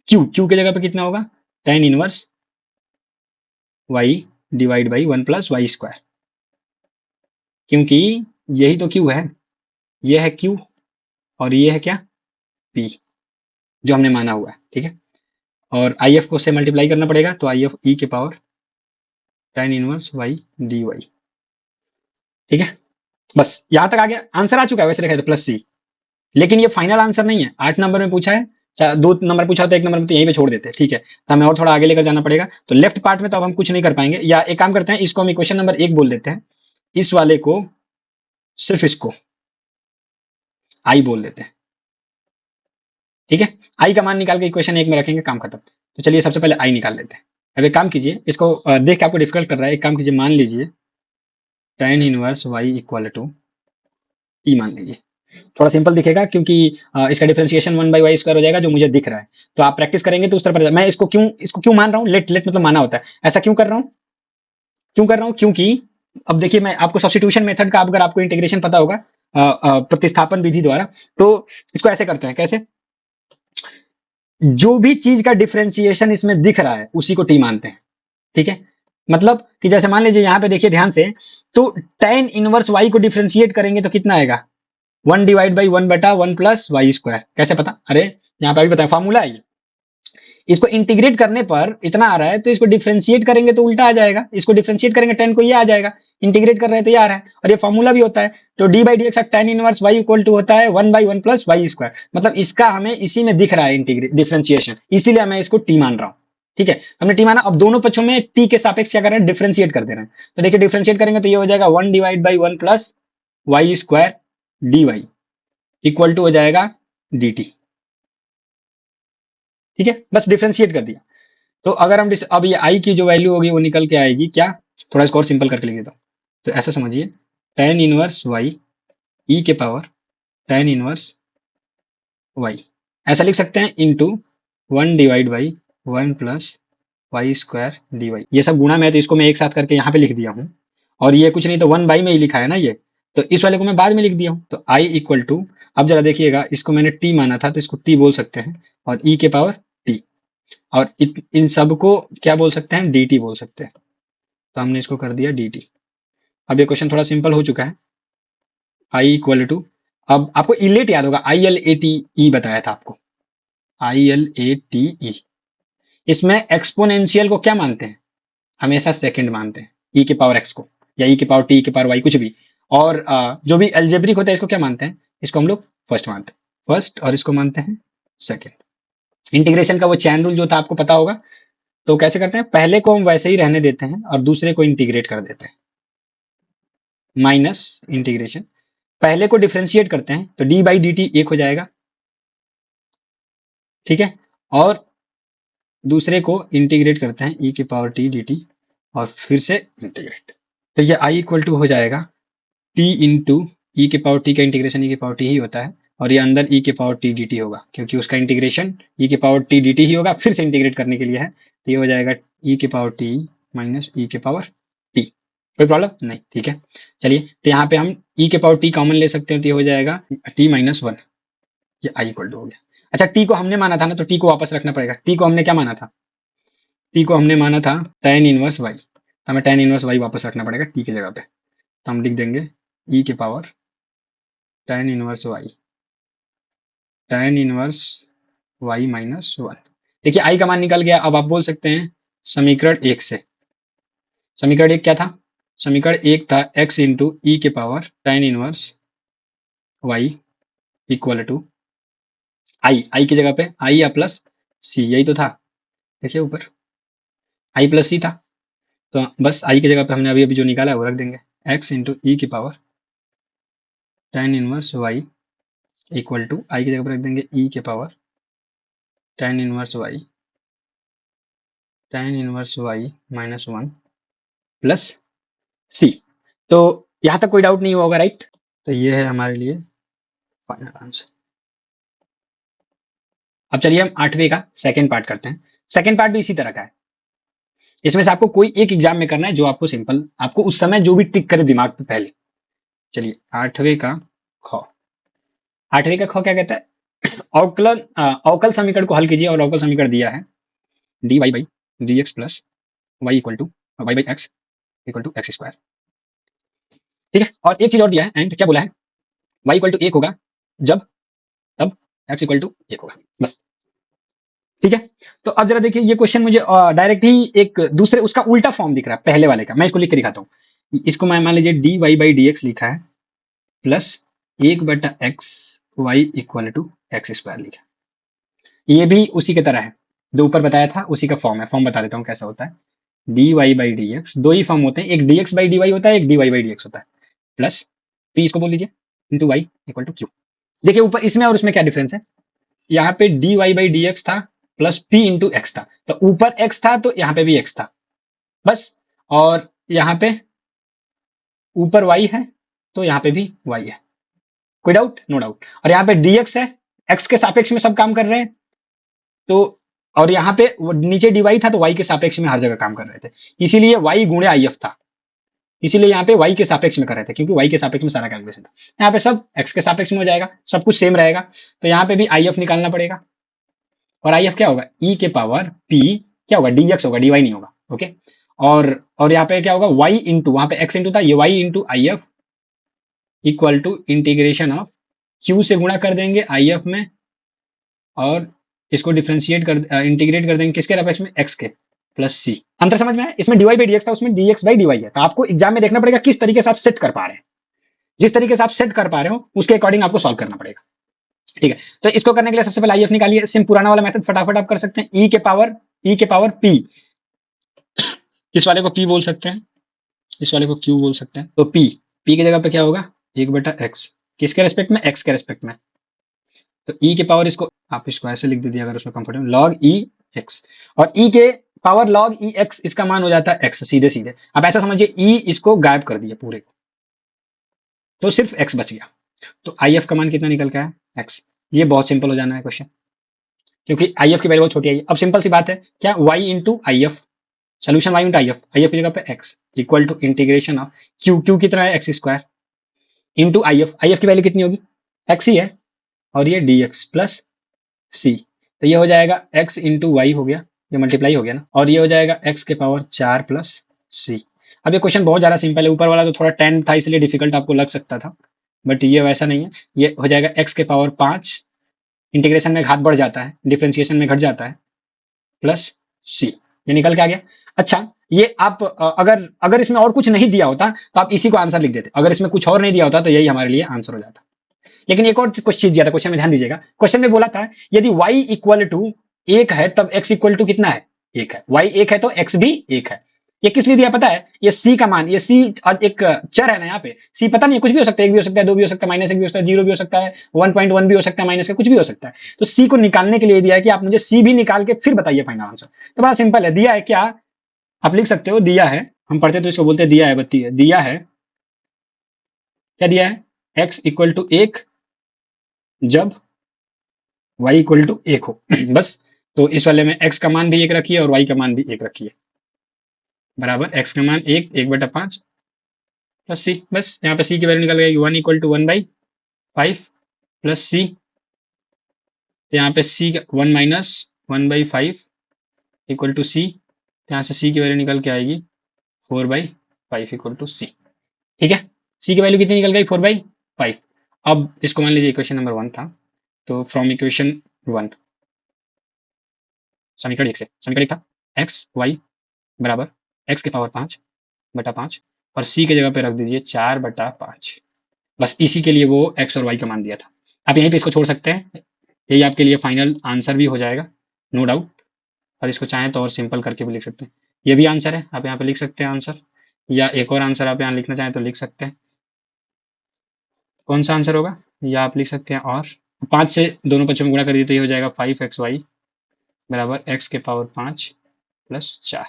q। q की जगह पे कितना होगा? Tan inverse y divide by one plus Y square, क्योंकि यही तो q है। ये है q और ये है क्या? p, जो हमने माना हुआ है, ठीक है। और आई एफ को से मल्टीप्लाई करना पड़ेगा, तो आई एफ e के power tan inverse y D Y, ठीक है। बस यहां तक आ गया, आंसर आ चुका है। वैसे लिखा है तो प्लस सी, लेकिन ये फाइनल आंसर नहीं है। 8 नंबर में पूछा है, दो नंबर पूछा तो एक नंबर में तो यहीं पे छोड़ देते हैं, ठीक है। तो हमें और थोड़ा आगे लेकर जाना पड़ेगा। तो लेफ्ट पार्ट में तो अब हम कुछ नहीं कर पाएंगे, या एक काम करते हैं, इसको हम इक्वेशन नंबर एक बोल देते हैं। इस वाले को सिर्फ इसको आई बोल देते हैं। ठीक है, आई का मान निकाल के इक्वेशन एक में रखेंगे, काम खत्म। तो चलिए सबसे पहले आई निकाल लेते हैं। अब एक काम कीजिए, इसको देख के आपको डिफिकल्ट कर रहा है, एक काम कीजिए, मान लीजिए tan inverse y equal to E मान लीजिए। थोड़ा सिंपल दिखेगा क्योंकि इसका डिफरेंशिएशन 1/y² हो जाएगा जो मुझे दिख रहा है। तो आप प्रैक्टिस करेंगे तो उस तरह पता मैं इसको क्यों मान रहा हूँ, लेट लेट मतलब माना होता है, ऐसा क्यों कर रहा हूँ, क्योंकि अब देखिए मैं आपको सब्स्टिट्यूशन मेथड का अगर आपको इंटीग्रेशन पता होगा प्रतिस्थापन विधि द्वारा, तो इसको ऐसे करते हैं, कैसे, जो भी चीज का डिफरेंशिएशन इसमें दिख रहा है उसी को टी मानते हैं। ठीक है, मतलब कि जैसे मान लीजिए यहाँ पे देखिए ध्यान से, तो tan इनवर्स y को डिफरेंशिएट करेंगे तो कितना आएगा, 1/1/1 + y²। कैसे पता, अरे यहाँ पे अभी बताया, फॉर्मूला है ये। इसको इंटीग्रेट करने पर इतना आ रहा है, तो इसको डिफरेंशिएट करेंगे तो उल्टा आ जाएगा, इसको डिफरेंशिएट करेंगे tan को ये आ जाएगा, इंटीग्रेट कर रहे हैं तो ये आ रहा है, और ये फॉर्मूला भी होता है। तो d/dx of tan inverse y equal to होता है 1/1 + y²। मतलब इसका हमें इसी में दिख रहा है इंटीग्रेट डिफरेंशिएशन, इसीलिए मैं इसको टी मान रहा हूँ। ठीक है, हमने टी माना, अब दोनों पक्षों में टी के सापेक्ष क्या कर रहे हैं, डिफरेंशिएट कर दे रहे हैं। तो देखिए डिफरेंशिएट करेंगे तो ये हो जाएगा 1/1 + y² dy इक्वल टू हो जाएगा dt। ठीक है, बस डिफरेंशिएट कर दिया। तो अगर हम अब ये आई की जो वैल्यू होगी वो निकल के आएगी क्या, थोड़ा इसको और सिंपल करके लिख देता हूँ। तो ऐसा समझिए, tan इनवर्स वाई ई के पावर tan इनवर्स वाई, ऐसा लिख सकते हैं, इंटू 1/1 + y² dy। ये सब गुणा में है तो इसको मैं एक साथ करके यहाँ पे लिख दिया हूँ, और ये कुछ नहीं तो 1 बाई में ही लिखा है ना ये, तो इस वाले को मैं बाद में लिख दिया हूँ। तो आई इक्वल टू, अब जरा देखिएगा, इसको मैंने टी माना था तो इसको टी बोल सकते हैं, और ई के पावर टी, और इन सब को क्या बोल सकते हैं, डी टी बोल सकते हैं। तो हमने इसको कर दिया डी टी। अब ये क्वेश्चन थोड़ा सिंपल हो चुका है। आई इक्वल टू, अब आपको इलेट याद होगा, I L A T E बताया था आपको, I L A T E. इसमें एक्सपोनेंशियल को क्या मानते हैं, हमेशा सेकंड मानते हैं, ई के पावर एक्स को, या ई के पावर टी के पावर वाई, कुछ भी। और जो भी एल्जेब्रिक होता है इसको क्या मानते हैं, इसको हम लोग फर्स्ट मानते हैं, फर्स्ट, और इसको मानते हैं सेकंड। इंटीग्रेशन का वो चैन रूल जो था आपको पता होगा, तो कैसे करते हैं, पहले को हम वैसे ही रहने देते हैं और दूसरे को इंटीग्रेट कर देते हैं, माइनस इंटीग्रेशन, पहले को डिफरेंशिएट करते हैं तो d/dt एक हो जाएगा। ठीक है, और दूसरे को इंटीग्रेट करते हैं, e के पावर t dt, और फिर से इंटीग्रेट। तो ये i इक्वल टू हो जाएगा t इंटू ई के पावर t का इंटीग्रेशन e के पावर t ही होता है, और ये अंदर e के पावर t dt होगा, क्योंकि उसका इंटीग्रेशन e के पावर t dt ही होगा, फिर से इंटीग्रेट करने के लिए है, तो ये हो जाएगा e के पावर t माइनस e के पावर t। कोई प्रॉब्लम नहीं, ठीक है। चलिए, तो यहाँ पे हम e के पावर t कॉमन ले सकते हैं, तो ये हो जाएगा t-1, ये i इक्वल टू हो गया। अच्छा, t को हमने माना था ना, तो t को वापस रखना पड़ेगा। t को हमने क्या माना था, t को हमने माना था tan इनवर्स y, तो हमें tan इनवर्स y वापस रखना पड़ेगा t की जगह पे, तो हम लिख देंगे e के power tan inverse y, tan inverse y minus 1। देखिए i का मान निकल गया। अब आप बोल सकते हैं समीकरण एक से, समीकरण एक क्या था, समीकरण एक था x इंटू ई के power tan inverse y equal to I की जगह पे आई या प्लस सी, यही तो था, देखिए ऊपर आई प्लस सी था, तो बस आई की जगह पे हमने अभी अभी जो निकाला है वो रख देंगे, x इंटू ई की power tan inverse y equal to I की जगह पर रख देंगे e के power tan inverse y minus 1 plus C. तो यहां तक कोई डाउट नहीं होगा, राइट। तो ये है हमारे लिए फाइनल आंसर। अब चलिए हम 8वें का सेकंड पार्ट करते हैं। सेकंड पार्ट भी इसी तरह का है, इसमें से आपको कोई एक एग्जाम में करना है जो आपको सिंपल, आपको उस समय जो भी टिक करे दिमाग पे पहले। चलिए 8वें का ख, 8वें का ख क्या कहता है, अवकलन अवकल समीकरण को हल कीजिए, और अवकल समीकरण दिया है dy/dx plus y equal to y/x equal to x²। ठीक है, और एक चीज और दिया है, एंड क्या बोला है, y इक्वल टू 1 होगा जब, तब x इक्वल टू 1 होगा, बस। ठीक है, तो अब जरा देखिए, ये क्वेश्चन मुझे डायरेक्ट ही एक दूसरे उसका उल्टा फॉर्म दिख रहा है पहले वाले का, मैं इसको लिख के दिखाता हूँ। इसको मैं मान लीजिए dy/dx लिखा है plus 1/x y equal to x² लिखा है। ये भी उसी की तरह है, जो ऊपर बताया था उसी का फॉर्म है। फॉर्म बता देता हूँ कैसा होता है, dy/dx, दो ही फॉर्म होते हैं, एक dx/dy होता है, एक dy/dx होता है, प्लस पी इसको बोल लीजिए into Y equal to Q. देखिए ऊपर इसमें और उसमें क्या डिफरेंस है, यहाँ पे D Y by D X था प्लस पी इंटू एक्स था, तो ऊपर एक्स था तो यहाँ पे भी एक्स था बस, और यहाँ पे ऊपर वाई है तो यहाँ पे भी वाई है। कोई डाउट? No doubt. और यहाँ पे dx है, x के सापेक्ष में सब काम कर रहे हैं तो, और यहाँ पे नीचे dy था तो y के सापेक्ष में हर जगह काम कर रहे थे, इसीलिए y गुणे if था, इसीलिए यहाँ पे y के सापेक्ष में कर रहे थे क्योंकि y के सापेक्ष में सारा कैलकुलेशन था। यहाँ पे सब x के सापेक्ष में हो जाएगा, सब कुछ सेम रहेगा, तो यहाँ पे भी if निकालना पड़ेगा, और if क्या होगा e के पावर p, क्या होगा dx होगा, dy नहीं होगा। ओके, और यहाँ पे क्या होगा y इंटू, वहां पे x इंटू था, ये y into if equal to integration of q से गुणा कर देंगे if में, और इसको डिफरेंशिएट कर इंटीग्रेट कर देंगे किसके सापेक्ष में, x के, प्लस c। अंतर समझ में आया? इसमें dy बाई dx था, उसमें dx बाई dy है, तो आपको एग्जाम में देखना पड़ेगा किस तरीके से आप सेट कर पा रहे हैं, जिस तरीके से आप सेट कर पा रहे हो उसके अकॉर्डिंग आपको सॉल्व करना पड़ेगा। ठीक है, तो इसको करने के लिए सबसे पहले if निकालिए, सिम पुराना वाला मेथड फटाफट आप कर सकते हैं, e के पावर p, इस वाले को p बोल सकते हैं, इस वाले को q बोल सकते हैं, तो p की जगह पे क्या होगा 1/x, किसके रेस्पेक्ट में, x के रेस्पेक्ट में, तो e के पावर, इसको आप इसको ऐसे लिख दीजिए अगर उसमें कंफर्टेबल, log e x, और e के पावर log e x, इसका मान हो जाता है x, सीधे सीधे आप ऐसा समझिए e इसको गायब कर दिए पूरे को, तो सिर्फ x बच गया, तो if का मान कितना निकल के आया x। ये बहुत सिंपल हो जाना है क्वेश्चन, क्योंकि if की वैल्यू बहुत छोटी आई। अब सिंपल सी बात है, क्या y into if, solution y into if की जगह पे x equal to integration of q कितना है x स्क्वायर इंटू if की वैल्यू कितनी होगी x ही है, और ये dx प्लस c, तो ये हो जाएगा x इंटू वाई हो गया, ये मल्टीप्लाई हो गया ना, और ये हो जाएगा x के पावर 4 प्लस c। अब ये क्वेश्चन बहुत ज्यादा सिंपल है, ऊपर वाला तो थोड़ा 10 था इसलिए डिफिकल्ट आपको लग सकता था, बट ये वैसा नहीं है, ये हो जाएगा x के पावर 5, इंटीग्रेशन में घात बढ़ जाता है, डिफरेंशिएशन में घट जाता है, प्लस c, ये निकल के आ गया। अच्छा, ये आप अगर इसमें और कुछ नहीं दिया होता तो आप इसी को आंसर लिख देते, अगर इसमें कुछ और नहीं दिया होता तो यही हमारे लिए आंसर हो जाता। लेकिन एक और कुछ चीज दिया था क्वेश्चन में, ध्यान दीजिएगा, क्वेश्चन में बोला था यदि y इक्वल टू 1 है तब x इक्वल टू कितना है, 1 है, y 1 है तो x भी 1 है। ये किस लिए दिया पता है, ये c का मान, ये c एक चर है ना, यहाँ पे c पता नहीं है, कुछ भी हो सकता है, 1 भी हो सकता है, 2 भी हो सकता है, -1 भी हो सकता है, 0 भी हो सकता है, 1.1 भी हो सकता है, माइनस का कुछ भी हो सकता है, तो c को निकालने के लिए दिया है कि आप मुझे c भी निकाल के फिर बताइए फाइनल आंसर। तो बड़ा सिंपल है, दिया है क्या, आप लिख सकते हो, दिया है, हम पढ़ते तो इसको बोलते हैं दिया है बत्ती है, दिया है, क्या दिया है, x इक्वल टू 1 जब y इक्वल टू 1 हो बस, तो इस वाले में x का मान भी 1 रखिए और y का मान भी 1 रखिए, बराबर x का मान 1/5 प्लस c, बस यहाँ पे c की वैल्यू निकल गई 1 इक्वल टू 1/5 प्लस c, तो यहाँ पे c 1 minus 1/5 equal to c, यहाँ से c की वैल्यू निकल के आएगी 4/5 इक्वल टू c। ठीक है, c की वैल्यू कितनी निकल गई 4/5। अब इसको मान लीजिए इक्वेशन नंबर 1 था, तो फ्रॉम इक्वेशन 1, समीकरण 1 से, समीकरण 1 था x y बराबर x के पावर 5/5 और c की जगह पे रख दीजिए 4/5, बस इसी के लिए वो x और y का मान दिया था। आप यहीं पे इसको छोड़ सकते हैं, यही आपके लिए फाइनल आंसर भी हो जाएगा, नो डाउट, और इसको चाहें तो और सिंपल करके भी लिख सकते हैं, ये भी आंसर है, आप यहाँ पे लिख सकते हैं आंसर, या एक और आंसर आप यहाँ लिखना चाहें तो लिख सकते हैं, कौन सा आंसर होगा, या आप लिख सकते हैं, और 5 से दोनों पक्षों में गुणा कर दिए तो ये हो जाएगा 5xy बराबर x के पावर 5 प्लस 4।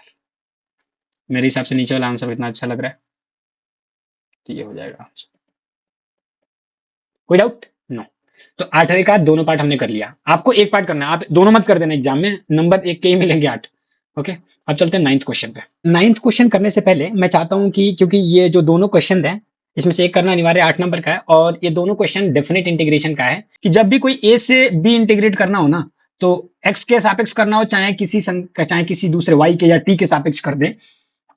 मेरे हिसाब से नीचे वाला आंसर इतना अच्छा लग रहा है, तो ये हो जाएगा आंसर। कोई डाउट? नो। तो 8वीं का दोनों पार्ट हमने कर लिया, आपको एक पार्ट करना है, आप दोनों मत कर देना एग्जाम में, नंबर 1 के ही मिलेंगे 8। ओके, अब चलते हैं 9th क्वेश्चन पे। 9th क्वेश्चन करने से पहले मैं चाहता हूं कि, क्योंकि ये जो दोनों क्वेश्चन है इसमें से एक करना अनिवार्य 8 नंबर का है, और ये दोनों क्वेश्चन डेफिनेट इंटीग्रेशन का है, कि जब भी कोई a से b इंटीग्रेट करना हो ना, तो x के सापेक्ष करना हो, चाहे किसी दूसरे y के या t के सापेक्ष कर दे,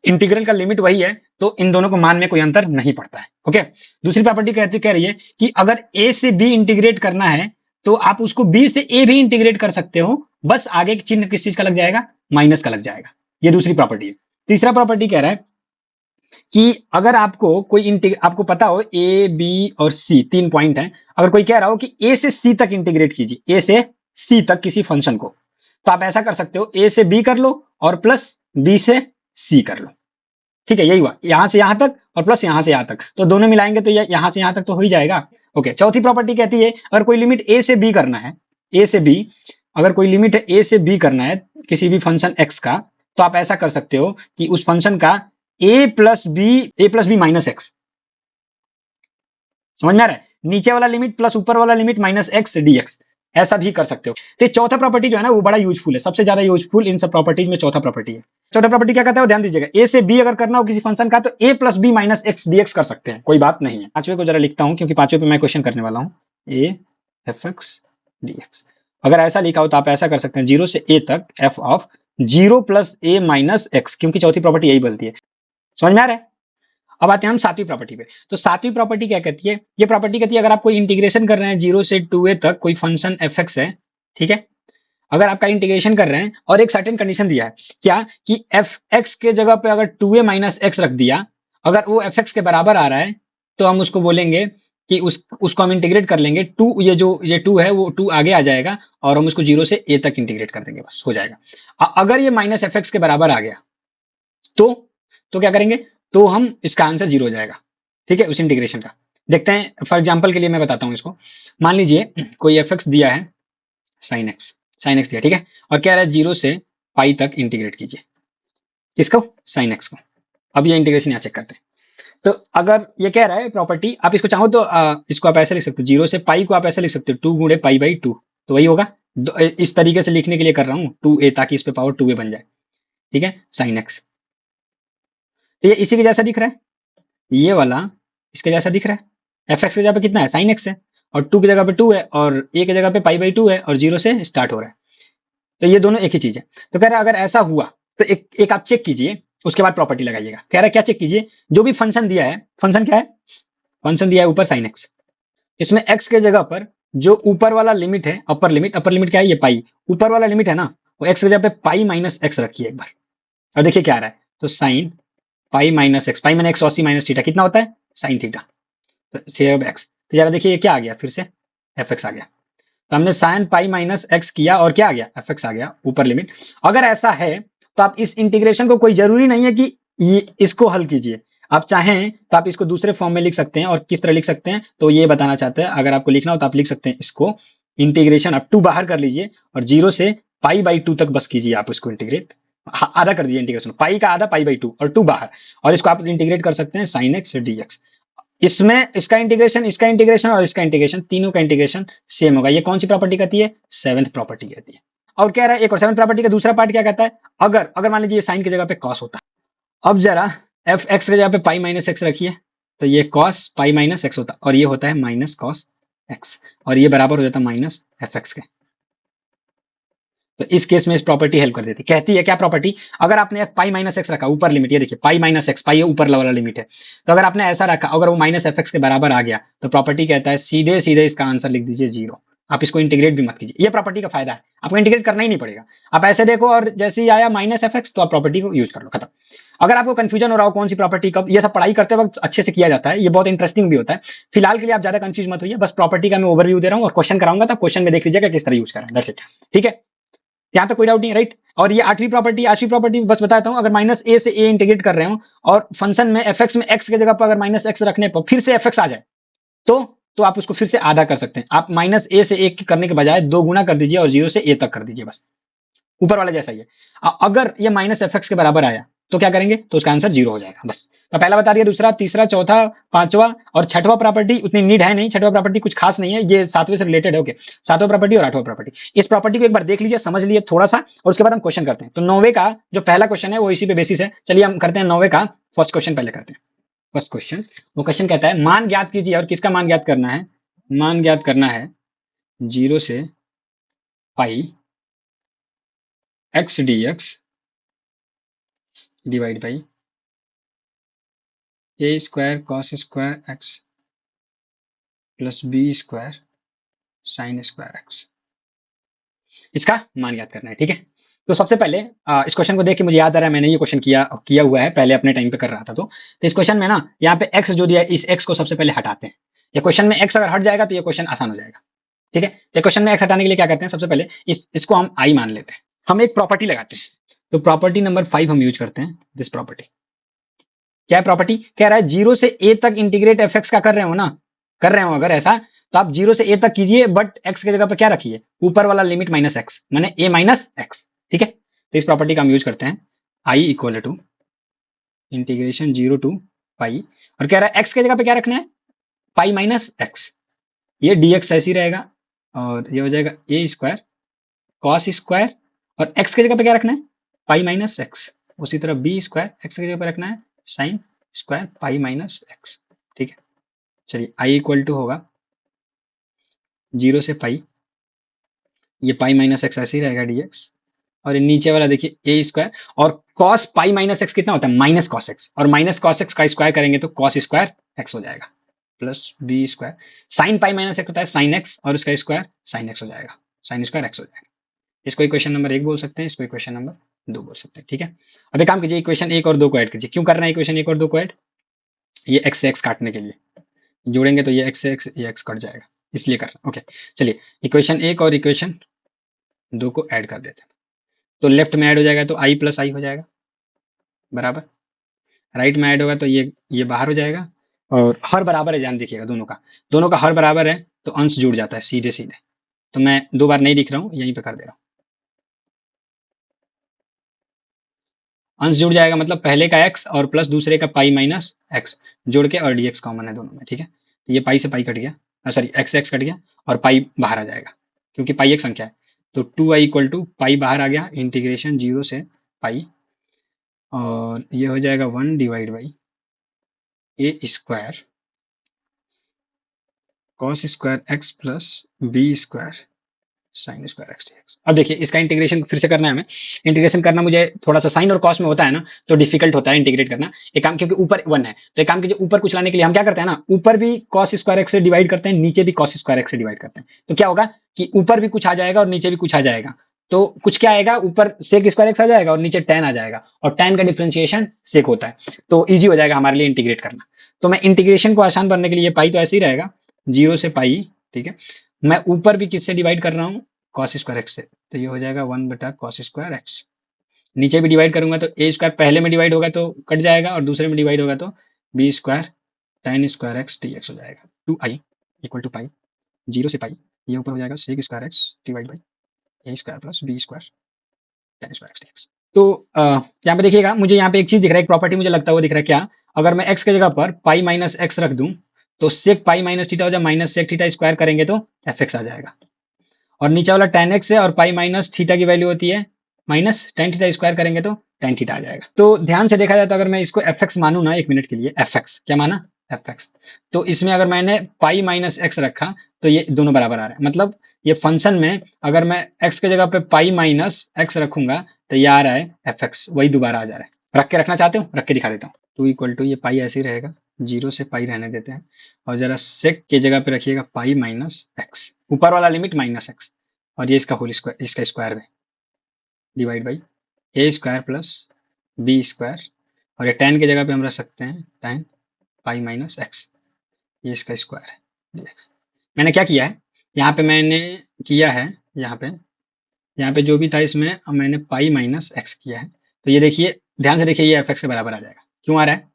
इंटीग्रल का लिमिट वही है, तो इन दोनों को मान में कोई अंतर नहीं पड़ता है। ओके, दूसरी प्रॉपर्टी कह रही है कि अगर a से b इंटीग्रेट करना है तो आप उसको b से a भी इंटीग्रेट कर सकते हो, बस आगे चिन्ह किस चीज का लग जाएगा, माइनस का लग जाएगा। ये दूसरी प्रॉपर्टी है। तीसरा प्रॉपर्टी कह रहा है कि अगर आपको पता हो a b और c 3 पॉइंट है, अगर कोई कह रहा हो कि a से c तक इंटीग्रेट कीजिए, a से c तक किसी फंक्शन को, तो आप ऐसा कर सकते हो, a से b कर लो और प्लस b से c कर लो। ठीक है, यही हुआ, यहां से यहां तक और प्लस यहां से यहां तक, तो दोनों मिलाएंगे तो यहां से यहां तक तो हो ही जाएगा। ओके, चौथी प्रॉपर्टी कहती है अगर कोई लिमिट ए से बी करना है, ए से बी, अगर कोई लिमिट है ए से बी करना है किसी भी फंक्शन एक्स का, तो आप ऐसा कर सकते हो कि उस फंक्शन का ए प्लस बी माइनस एक्स, समझ में आ रहा है, नीचे वाला लिमिट प्लस ऊपर वाला लिमिट माइनस एक्स डीएक्स, ऐसा भी कर सकते हो। तो ये चौथा प्रॉपर्टी जो है ना वो बड़ा यूजफुल है, सबसे ज्यादा यूजफुल इन सब प्रॉपर्टीज में चौथा प्रॉपर्टी है। चौथा प्रॉपर्टी क्या कहता है वो ध्यान दीजिएगा, ए से बी अगर करना हो किसी फंक्शन का तो A plus B minus X DX कर सकते हैं, कोई बात नहीं है। पांचवे को जरा लिखता हूं क्योंकि पांचवे पे मैं क्वेश्चन करने वाला हूं, ए एफ एक्स डीएक्स। अगर ऐसा लिखा हो तो आप ऐसा कर सकते हैं, जीरो से ए तक F of zero plus A minus x, क्योंकि चौथी प्रॉपर्टी यही बोलती है। समझ में आ रहा है? अब आते हैं हम सातवीं प्रॉपर्टी पे। तो सातवीं प्रॉपर्टी क्या कहती है, ये प्रॉपर्टी कहती है अगर आप कोई इंटीग्रेशन कर रहे हैं जीरो से टू ए तक, कोई फंक्शन एफ एक्स है, ठीक है, अगर आपका इंटीग्रेशन कर रहे हैं और एक सर्टेन कंडीशन दिया है, क्या कि एफ एक्स के जगह पे अगर टू ए माइनस एक्स रख दिया, अगर वो एफ एक्स के बराबर आ रहा है तो हम उसको बोलेंगे कि उसको हम इंटीग्रेट कर लेंगे, टू ये टू है वो टू आगे आ जाएगा और हम उसको जीरो से ए तक इंटीग्रेट कर देंगे, बस हो जाएगा। अगर ये माइनस एफ एक्स के बराबर आ गया तो क्या करेंगे, तो हम इसका आंसर जीरो हो जाएगा, ठीक है, उस इंटीग्रेशन का। देखते हैं फॉर एग्जांपल के लिए मैं बताता हूं इसको। मान लीजिए कोई एफ एक्स दिया है, साइन एक्स दिया, ठीक है, और कह रहा है जीरो से पाई तक इंटीग्रेट कीजिए, किसको, साइन एक्स को। अब ये इंटीग्रेशन यहाँ चेक करते हैं। तो अगर ये कह रहा है प्रॉपर्टी, आप इसको चाहो तो इसको आप ऐसे लिख सकते हो, जीरो से पाई को आप ऐसे लिख सकते हो, टू गुणे पाई बाई टू, तो वही होगा। इस तरीके से लिखने के लिए कर रहा हूँ टू ए, ताकि इस पे पावर टू ए बन जाए, ठीक है, साइन एक्स। तो ये इसी के जैसा दिख रहा है, ये वाला इसके जैसा दिख रहा है। एफ एक्स की जगह पे कितना है, साइन एक्स है, और टू की जगह पे टू है, और ए की जगह पे पाई बाई टू है, और जीरो से स्टार्ट हो रहा है। तो ये दोनों एक ही चीज है। तो कह रहा है अगर ऐसा हुआ तो एक आप चेक कीजिए, उसके बाद प्रॉपर्टी लगाइएगा। कह रहा है क्या चेक कीजिए, जो भी फंक्शन दिया है, फंक्शन क्या है, फंक्शन दिया है ऊपर साइन एक्स, इसमें एक्स के जगह पर जो ऊपर वाला लिमिट है, अपर लिमिट क्या है, ये पाई, ऊपर वाला लिमिट है ना, वो एक्स की जगह पे पाई माइनस एक्स रखिए एक बार, और देखिए क्या आ रहा है, तो साइन पाई माइनस एक्स, पाई मैंने एक्स सी माइनस थीटा, कितना होता है, साइन थीटा, तो सेव एक्स। तो जरा देखिए ये क्या आ गया, फिर से एफ एक्स आ गया। तो हमने साइन पाई माइनस एक्स किया और क्या आ गया, एफ एक्स आ गया ऊपर लिमिट। अगर ऐसा है तो आप इस इंटीग्रेशन को, कोई जरूरी नहीं है कि ये इसको हल कीजिए, आप चाहें तो आप इसको दूसरे फॉर्म में लिख सकते हैं। और किस तरह लिख सकते हैं, तो ये बताना चाहते हैं, अगर आपको लिखना हो तो आप लिख सकते हैं इसको इंटीग्रेशन अप टू बाहर कर लीजिए, और जीरो से पाई बाई टू तक बस कीजिए आप इसको इंटीग्रेट, आधा कर दीजिए इंटीग्रेशन, पाई का आधा पाई बाई टू और टू बाहर, और इसको आप इंटीग्रेट कर सकते हैं साइन एक्स डीएक्स। इसमें इसका इंटीग्रेशन और इसका इंटीग्रेशन, तीनों का इंटीग्रेशन सेम होगा। ये कौन सी प्रॉपर्टी कहती है, सेवंथ प्रॉपर्टी कहती है। और कह रहा है एक और सेवंथ प्रॉपर्टी का दूसरा पार्ट क्या कहता है, अगर अगर मान लीजिए साइन की जगह पे कॉस होता है, अब जरा एफ एक्स की जगह पे पाई माइनस एक्स रखिए, तो ये कॉस पाई माइनस एक्स होता, और ये होता है माइनस कॉस एक्स, और ये बराबर हो जाता माइनस एफ एक्स के। तो इस केस में इस प्रॉपर्टी हेल्प कर देती, कहती है क्या प्रॉपर्टी, अगर आपने पाई माइनस एक्स रखा ऊपर लिमिट, ये देखिए पाई माइनस एक्स, पाई ऊपर वाला लिमिट है, तो अगर आपने ऐसा रखा, अगर वो माइनस एफ एक्स के बराबर आ गया, तो प्रॉपर्टी कहता है सीधे सीधे इसका आंसर लिख दीजिए जीरो, आप इसको इंटीग्रेट भी मत कीजिए। ये प्रॉपर्टी का फायदा है, आपको इंटीग्रेट करना ही नहीं पड़ेगा, आप ऐसे देखो और जैसे ही आया माइनस एफ एक्स तो आप प्रॉपर्टी को यूज कर लो, खत्म। अगर आपको कंफ्यूजन हो रहा हो कौन सी प्रॉपर्टी कब, ये सब पढ़ाई करते वक्त अच्छे से किया जाता है, ये बहुत इंटरेस्टिंग भी होता है। फिलहाल के लिए आप ज्यादा कंफ्यूज मत होइए, बस प्रॉपर्टी का मैं ओवरव्यू दे रहा हूँ और क्वेश्चन कराऊंगा, तो क्वेश्चन में देख लीजिएगा किस तरह यूज करें, दैट्स इट, ठीक है, यहाँ तक कोई डाउट नहीं, राइट। और ये आठवीं प्रॉपर्टी बस बताता हूँ, अगर माइनस ए से ए इंटीग्रेट कर रहे हो और फंक्शन में एफ एक्स में एक्स की जगह पर अगर माइनस एक्स रखने पर फिर से एफ एक्स आ जाए, तो आप उसको फिर से आधा कर सकते हैं, आप माइनस ए से एक करने के बजाय दो गुना कर दीजिए और जीरो से ए तक कर दीजिए, बस ऊपर वाला जैसा ही है। अगर ये माइनस एफ एक्स के बराबर आया तो क्या करेंगे, तो उसका आंसर जीरो हो जाएगा, बस। तो पहला बता दिया, दूसरा, तीसरा, चौथा, पांचवा और छठवां प्रॉपर्टी उतनी नीड है नहीं, छठवां प्रॉपर्टी कुछ खास नहीं है, ये सातवें से रिलेटेड है, ओके। सातवां प्रॉपर्टी और आठवां प्रॉपर्टी, इस प्रॉपर्टी को एक बार देख लीजिए, समझ लीजिए थोड़ा सा, और उसके बाद हम क्वेश्चन करते हैं। तो नौवे का जो पहला क्वेश्चन है वो इसी पे बेसिस है, चलिए हम करते हैं नौवे का फर्स्ट क्वेश्चन, पहले करते हैं फर्स्ट क्वेश्चन। वो क्वेश्चन कहता है मान ज्ञात कीजिए, और किसका मान ज्ञात करना है, मान ज्ञात करना है जीरो से pi X D X divide by A square cos square X plus B square sine square X, इसका मान ज्ञात करना है, ठीक है। तो सबसे पहले इस क्वेश्चन को देख के मुझे याद आ रहा है, मैंने ये क्वेश्चन किया हुआ है पहले, अपने टाइम पे कर रहा था। तो इस क्वेश्चन में ना यहाँ पे एक्स जो दिया है, इस एक्स को सबसे पहले हटाते हैं। ये क्वेश्चन में एक्स अगर हट जाएगा तो ये क्वेश्चन आसान हो जाएगा, ठीक है। तो क्वेश्चन में एक्स हटाने के लिए क्या करते हैं, सबसे पहले इसको हम आई मान लेते हैं, हम एक प्रॉपर्टी लगाते हैं। तो प्रॉपर्टी नंबर 5 हम यूज करते हैं, दिस प्रॉपर्टी, क्या है प्रॉपर्टी, कह रहा है 0 से a तक इंटीग्रेट एफ एक्स का कर रहे हो ना, कर रहे हो अगर ऐसा, तो आप 0 से a तक कीजिए, बट x की जगह पे क्या रखिए, ऊपर वाला लिमिट माइनस एक्स, माने a माइनस एक्स। ठीक है, तो इस प्रॉपर्टी का हम यूज करते हैं, i equal to integration 0 to pi, और कह रहा है x की जगह पे क्या रखना है, पाई माइनस एक्स, ये dx ऐसे ही रहेगा, और ये हो जाएगा a स्क्वायर कॉस स्क्वायर, और x की जगह पे क्या रखना है, पाई माइनस एक्स, उसी तरह b स्क्वायर x की जगह पे रखना है sine square pi minus x. ठीक है, चलिए i इक्वल टू होगा 0 से पाई, ये पाई माइनस एक्स ऐसे ही रहेगा dx, और ये नीचे वाला देखिए a स्क्वायर, और cos पाई माइनस एक्स कितना होता है, माइनस कॉस एक्स, और माइनस कॉस एक्स का स्क्वायर करेंगे तो cos स्क्वायर एक्स हो जाएगा, plus b square sine pi minus x होता है साइन एक्स, और उसका स्क्वायर साइन एक्स हो जाएगा, साइन स्क्वायर एक्स हो जाएगा। इसको इक्वेशन नंबर 1 बोल सकते हैं, इसको इक्वेशन नंबर 2 बोल सकते हैं। ठीक है, अब एक काम कीजिए, इक्वेशन 1 और 2 को ऐड कीजिए। क्यों कर रहे हैं इक्वेशन 1 और 2 को ऐड, ये x से x काटने के लिए, जोड़ेंगे तो ये x से x, ये x कट जाएगा, इसलिए कर रहे हैं। ओके, चलिए इक्वेशन 1 और इक्वेशन 2 को ऐड कर देते हैं, तो लेफ्ट में ऐड हो जाएगा तो i प्लस आई हो जाएगा बराबर, राइट में ऐड होगा तो ये बाहर हो जाएगा, और हर बराबर है, ध्यान देखिएगा दोनों का हर बराबर है, तो अंश जुड़ जाता है सीधे सीधे, तो मैं 2 बार नहीं लिख रहा हूँ, यहीं पे कर दे रहा हूँ, अंश जुड़ जाएगा, मतलब पहले का x और प्लस दूसरे का पाई माइनस एक्स, जोड़ के, और dx कॉमन है दोनों में। ठीक है, तो ये पाई से पाई कट गया, सॉरी x से x कट गया, और पाई बाहर आ जाएगा, क्योंकि पाई एक संख्या है, तो 2i इक्वल टू पाई बाहर आ गया, इंटीग्रेशन 0 से पाई, और ये हो जाएगा 1 divide by A square cos square X plus B square sine square X D X. अब देखिए इसका इंटीग्रेशन फिर से करना है हमें, इंटीग्रेशन करना मुझे थोड़ा सा साइन और कॉस में होता है ना, तो डिफिकल्ट होता है इंटीग्रेट करना। एक काम, क्योंकि ऊपर 1 है, तो एक काम कीजिए, ऊपर कुछ लाने के लिए हम क्या करते हैं ना, ऊपर भी कॉस स्क्वायर एक्स से डिवाइड करते हैं, नीचे भी कॉस स्क्वायर एक्स से डिवाइड करते हैं, तो क्या होगा कि ऊपर भी कुछ आ जाएगा और नीचे भी कुछ आ जाएगा, तो कुछ क्या आएगा, ऊपर सेक स्क्वायर एक्स आ जाएगा और नीचे tan आ जाएगा, और tan का डिफरेंशिएशन सेक होता है, तो ईजी हो जाएगा हमारे लिए इंटीग्रेट करना। तो मैं इंटीग्रेशन को आसान बनने के लिए, पाई तो ऐसे ही रहेगा 0 से पाई, ठीक है, मैं ऊपर भी किससे डिवाइड कर रहा हूँ, कॉस स्क्वायर एक्स से, तो ये हो जाएगा 1 बटा कॉस स्क्वायर एक्स, नीचे भी डिवाइड करूंगा तो ए स्क्वायर पहले में डिवाइड होगा तो कट जाएगा, और दूसरे में डिवाइड होगा तो B square tan square X D X हो जाएगा, 2i इक्वल टू पाई 0 से पाई, ये ऊपर हो जाएगा sec square X divide by A square plus B square tan square X D X. तो यहाँ पे देखिएगा, मुझे यहाँ पे एक चीज दिख रहा है, एक प्रॉपर्टी मुझे लगता है वो दिख रहा है क्या, अगर मैं एक्स की जगह पर पाई माइनस एक्स रख दूं, तो सेक पाई माइनस थीटा हो जाए, माइनस सेक थीटा स्क्वायर करेंगे तो एफ एक्स आ जाएगा, और नीचे वाला tan x है, और पाई माइनस थीटा की वैल्यू होती है माइनस tan थीटा स्क्वायर करेंगे तो tan थीटा आ जाएगा। तो ध्यान से देखा जाए तो अगर मैं इसको एफ एक्स मानू ना, एक मिनट के लिए, एफ एक्स क्या माना, एफ एक्स, तो इसमें अगर मैंने पाई माइनस एक्स रखा तो ये दोनों बराबर आ रहे हैं, मतलब ये फंक्शन में अगर मैं x की जगह पे पाई माइनस एक्स रखूंगा तो ये आ रहा है एफ एक्स, वही दोबारा आ जा रहा है। रख के रखना चाहते हो, रख के दिखा देता हूँ, 2 इक्वल टू ये पाई ऐसे ही रहेगा, 0 से पाई रहने देते हैं, और जरा सेक की जगह पे रखिएगा पाई माइनस एक्स, ऊपर वाला लिमिट माइनस एक्स, और ये इसका होल स्क्वायर, इसका स्क्वायर में divide by A square plus B square, और ये tan की जगह पे हम रख सकते हैं tan पाई माइनस एक्स, ये इसका स्क्वायर है dx। मैंने क्या किया है यहाँ पे, मैंने किया है यहाँ पे जो भी था इसमें, अब मैंने पाई माइनस एक्स किया है, तो ये देखिए ध्यान से देखिए, ये एफ एक्स के बराबर आ जाएगा। क्यों आ रहा है,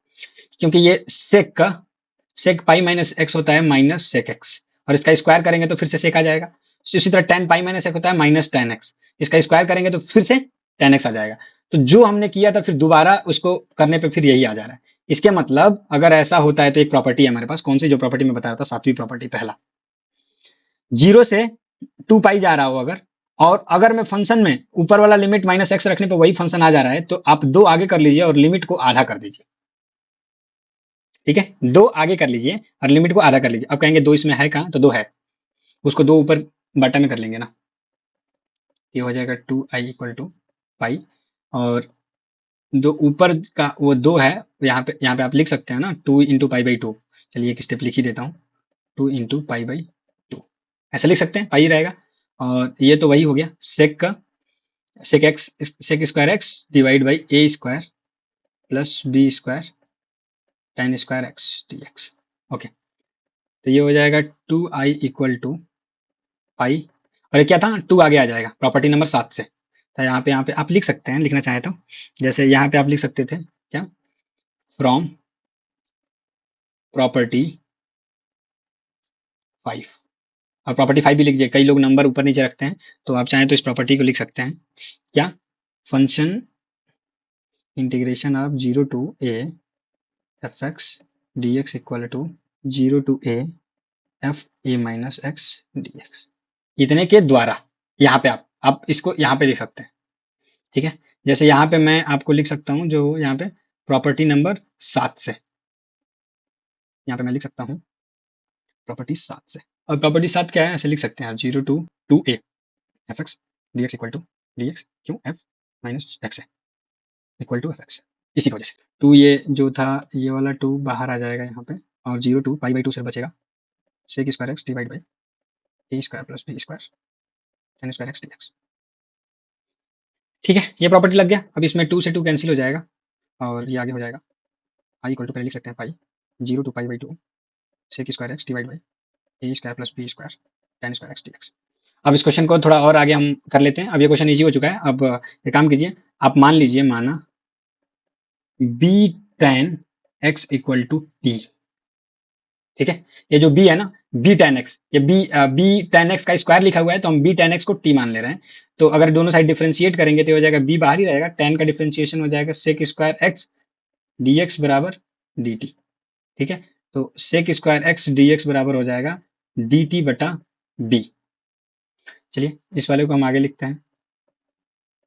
क्योंकि ये सेक पाई माइनस एक्स होता है माइनस सेक एक्स, और इसका स्क्वायर करेंगे तो फिर से सेक आ जाएगा, इसी तरह tan पाई माइनस एक्स होता है माइनस tan एक्स, इसका स्क्वायर करेंगे तो फिर से tan एक्स आ जाएगा, तो जो हमने किया था फिर दोबारा उसको करने पे फिर यही आ जा रहा है। इसके मतलब अगर ऐसा होता है तो एक प्रॉपर्टी है हमारे पास, कौन सी, जो प्रॉपर्टी मैं बता रहा था, सातवीं प्रॉपर्टी, पहला, 0 से 2 पाई जा रहा हो अगर, और अगर मैं फंक्शन में ऊपर वाला लिमिट माइनस एक्स रखने पर वही फंक्शन आ जा रहा है, तो आप 2 आगे कर लीजिए और लिमिट को आधा कर दीजिए। ठीक है, 2 आगे कर लीजिए और लिमिट को आधा कर लीजिए। अब कहेंगे 2 इसमें है कहाँ, तो 2 है, उसको 2 ऊपर बटा में कर लेंगे ना, ये हो जाएगा 2i इक्वल टू पाई, और दो ऊपर का वो 2 है, यहाँ पे आप लिख सकते हैं ना 2 इंटू पाई बाई 2, चलिए एक स्टेप लिख ही देता हूँ, 2 इंटू पाई बाई 2, ऐसा लिख सकते हैं, पाई रहेगा, और ये तो वही हो गया sec square X divide by A square plus B square tan square X D X. Okay, तो ये हो जाएगा 2i इक्वल टू पाई, और ये क्या था, 2 आगे आ जाएगा प्रॉपर्टी नंबर 7 से, तो यहाँ पे आप लिख सकते हैं, लिखना चाहें तो, जैसे यहाँ पे आप लिख सकते थे क्या, फ्रॉम प्रॉपर्टी 5। और प्रॉपर्टी 5 भी लिख दीजिए, कई लोग नंबर ऊपर नीचे रखते हैं, तो आप चाहें तो इस प्रॉपर्टी को लिख सकते हैं। क्या? Function integration of 0 to a F X D X equal to 0 to a F A minus X D X, इतने के द्वारा। यहाँ पे आप इसको यहाँ पे लिख सकते हैं, ठीक है। जैसे यहाँ पे मैं आपको लिख सकता हूँ, जो यहाँ पे प्रॉपर्टी नंबर 7 से, यहाँ पे मैं लिख सकता हूँ प्रॉपर्टी 7 से। और प्रॉपर्टी 7 क्या है, ऐसे लिख सकते हैं आप, 0 to A F X D X equal to D X, क्यों? एफ माइनस एक्स है इक्वल टू एफ एक्स, इसी की वजह से टू, ये जो था ये वाला टू बाहर आ जाएगा यहाँ पे, और 0 टू पाई बाई टू से बचेगा sec square X divide by A square plus B square tan square X D X. ठीक है, ये प्रॉपर्टी लग गया। अब इसमें टू से टू कैंसिल हो जाएगा और ये आगे हो जाएगा आई इक्वल टू, पहले लिख सकते हैं pi 0 to pi by two sec square X divide by A square plus B square tan square X D X. अब इस क्वेश्चन को थोड़ा और आगे हम कर लेते हैं। अब ये क्वेश्चन इजी हो चुका है। अब ये काम कीजिए, आप मान लीजिए, माना b tan x equal to T, ठीक है। ये जो b है ना, b tan x, ये b tan x का स्क्वायर लिखा हुआ है, तो हम b tan x को t मान ले रहे हैं। तो अगर दोनों साइड डिफरेंशिएट करेंगे तो हो जाएगा b बाहर ही रहेगा, tan का डिफरेंशिएशन हो जाएगा sec स्क्वायर x dx बराबर dt, ठीक है। तो sec स्क्वायर x dx बराबर हो जाएगा dt बटा b। चलिए इस वाले को हम आगे लिखते हैं,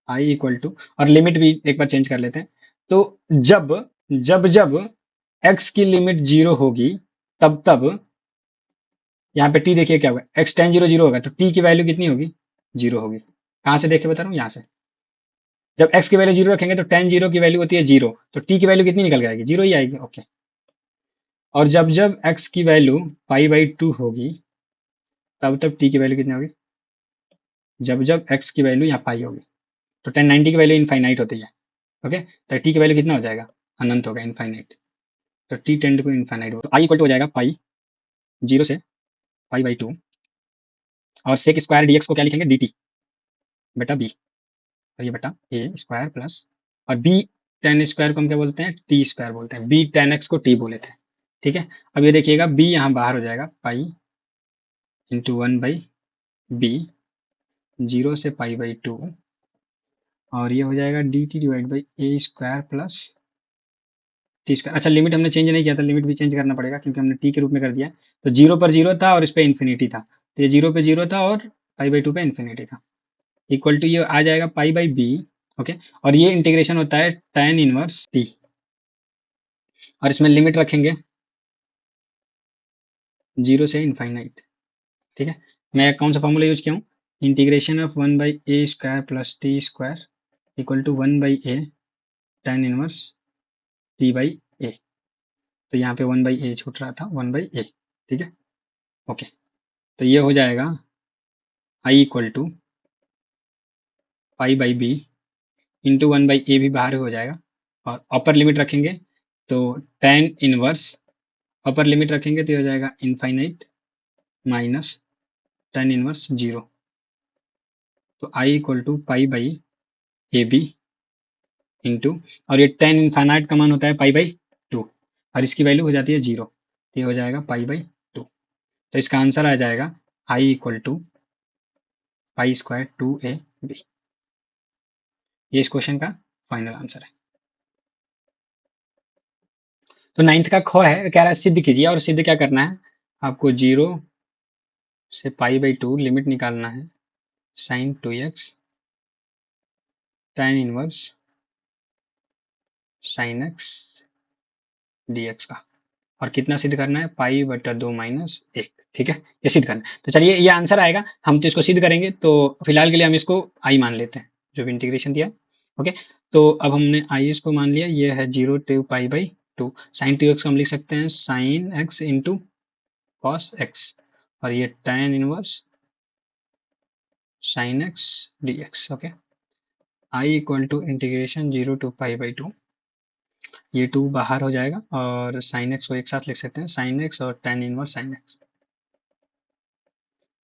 i इक्वल टू, और लिमिट भी एक बार चेंज कर लेते हैं। तो जब जब जब x की लिमिट 0 होगी, तब तब यहाँ पे t देखिए क्या होगा, x टेन 0 0 होगा, तो t की वैल्यू कितनी होगी? 0 होगी। कहाँ से देख के बता रहा हूँ? यहाँ से। जब x की वैल्यू 0 रखेंगे तो टेन 0 की वैल्यू होती है 0, तो t की वैल्यू कितनी निकल के आएगी? 0 ही आएगी, ओके। और जब जब x की वैल्यू पाई बाई टू होगी, तब तब t की वैल्यू कितनी होगी? जब जब x की वैल्यू यहाँ पाई होगी, तो 1090 की वैल्यू इनफाइनाइट होती है, ओके। तो t की वैल्यू कितना हो जाएगा? अनंत होगा, इनफाइनाइट। तो t टेंड टू इनफाइनाइट हो, तो i इक्वल टू हो जाएगा पाई 0 से पाई बाई टू, और सेक स्क्वायर dx को क्या लिखेंगे? dt बटा b, और ये बटा a स्क्वायर प्लस, और b टेन स्क्वायर को हम क्या बोलते हैं? टी स्क्वायर बोलते हैं, b टेन एक्स को t बोले थे, ठीक है। अब ये देखिएगा b यहाँ बाहर हो जाएगा, pi into one by B 0 से पाई बाई टू, और ये हो जाएगा D T divide by A square plus T square. अच्छा, लिमिट हमने चेंज नहीं किया था, लिमिट भी चेंज करना पड़ेगा क्योंकि हमने टी के रूप में कर दिया। तो 0 पर 0 था और इस पे इन्फिनिटी था, तो ये 0 पे 0 था और पाई बाई टू पे इन्फिनिटी था, इक्वल टू ये आ जाएगा पाई बाई बी, ओके। और ये इंटीग्रेशन होता है tan इनवर्स टी, और इसमें लिमिट रखेंगे 0 से इनफाइनाइट, ठीक है। मैं कौन सा फॉर्मूला यूज किया हूँ? Integration of one by A square plus T square equal to one by A tan inverse T by A. तो यहाँ पे वन बाई ए छूट रहा था, वन बाई ए, ठीक है, ओके। तो ये हो जाएगा I equal to pi by B into one by A भी बाहर हो जाएगा, और अपर लिमिट रखेंगे तो tan इनवर्स, अपर लिमिट रखेंगे तो ये हो जाएगा इनफाइनाइट माइनस tan इनवर्स 0। तो I equal to pi by A B into, और ये tan इनफाइनाइट का मान होता है पाई बाई टू, और इसकी वैल्यू हो जाती है 0, तो ये हो जाएगा पाई बाई टू। तो इसका आंसर आ जाएगा I equal to pi square two A B. ये इस क्वेश्चन का फाइनल आंसर है। तो नाइन्थ का ख है, कह रहा है सिद्ध कीजिए, और सिद्ध क्या करना है आपको? 0 से पाई बाई टू लिमिट निकालना है sine 2x tan inverse sine X dx का, और कितना सिद्ध करना है? पाई बटा दो माइनस एक, ठीक है, ये सिद्ध करना है। तो चलिए ये आंसर आएगा, हम तो इसको सिद्ध करेंगे, तो फिलहाल के लिए हम इसको आई मान लेते हैं, जो भी इंटीग्रेशन दिया है, ओके। तो अब हमने आई इसको मान लिया, ये है 0 to pi by two, sine 2x को हम लिख सकते हैं sine X into cos X, और ये tan inverse sine X dx, okay. I equal to integration 0 to pi by two, ये टू बाहर हो जाएगा, और साइन एक्स को एक साथ लिख सकते हैं साइन एक्स और tan inverse sine x,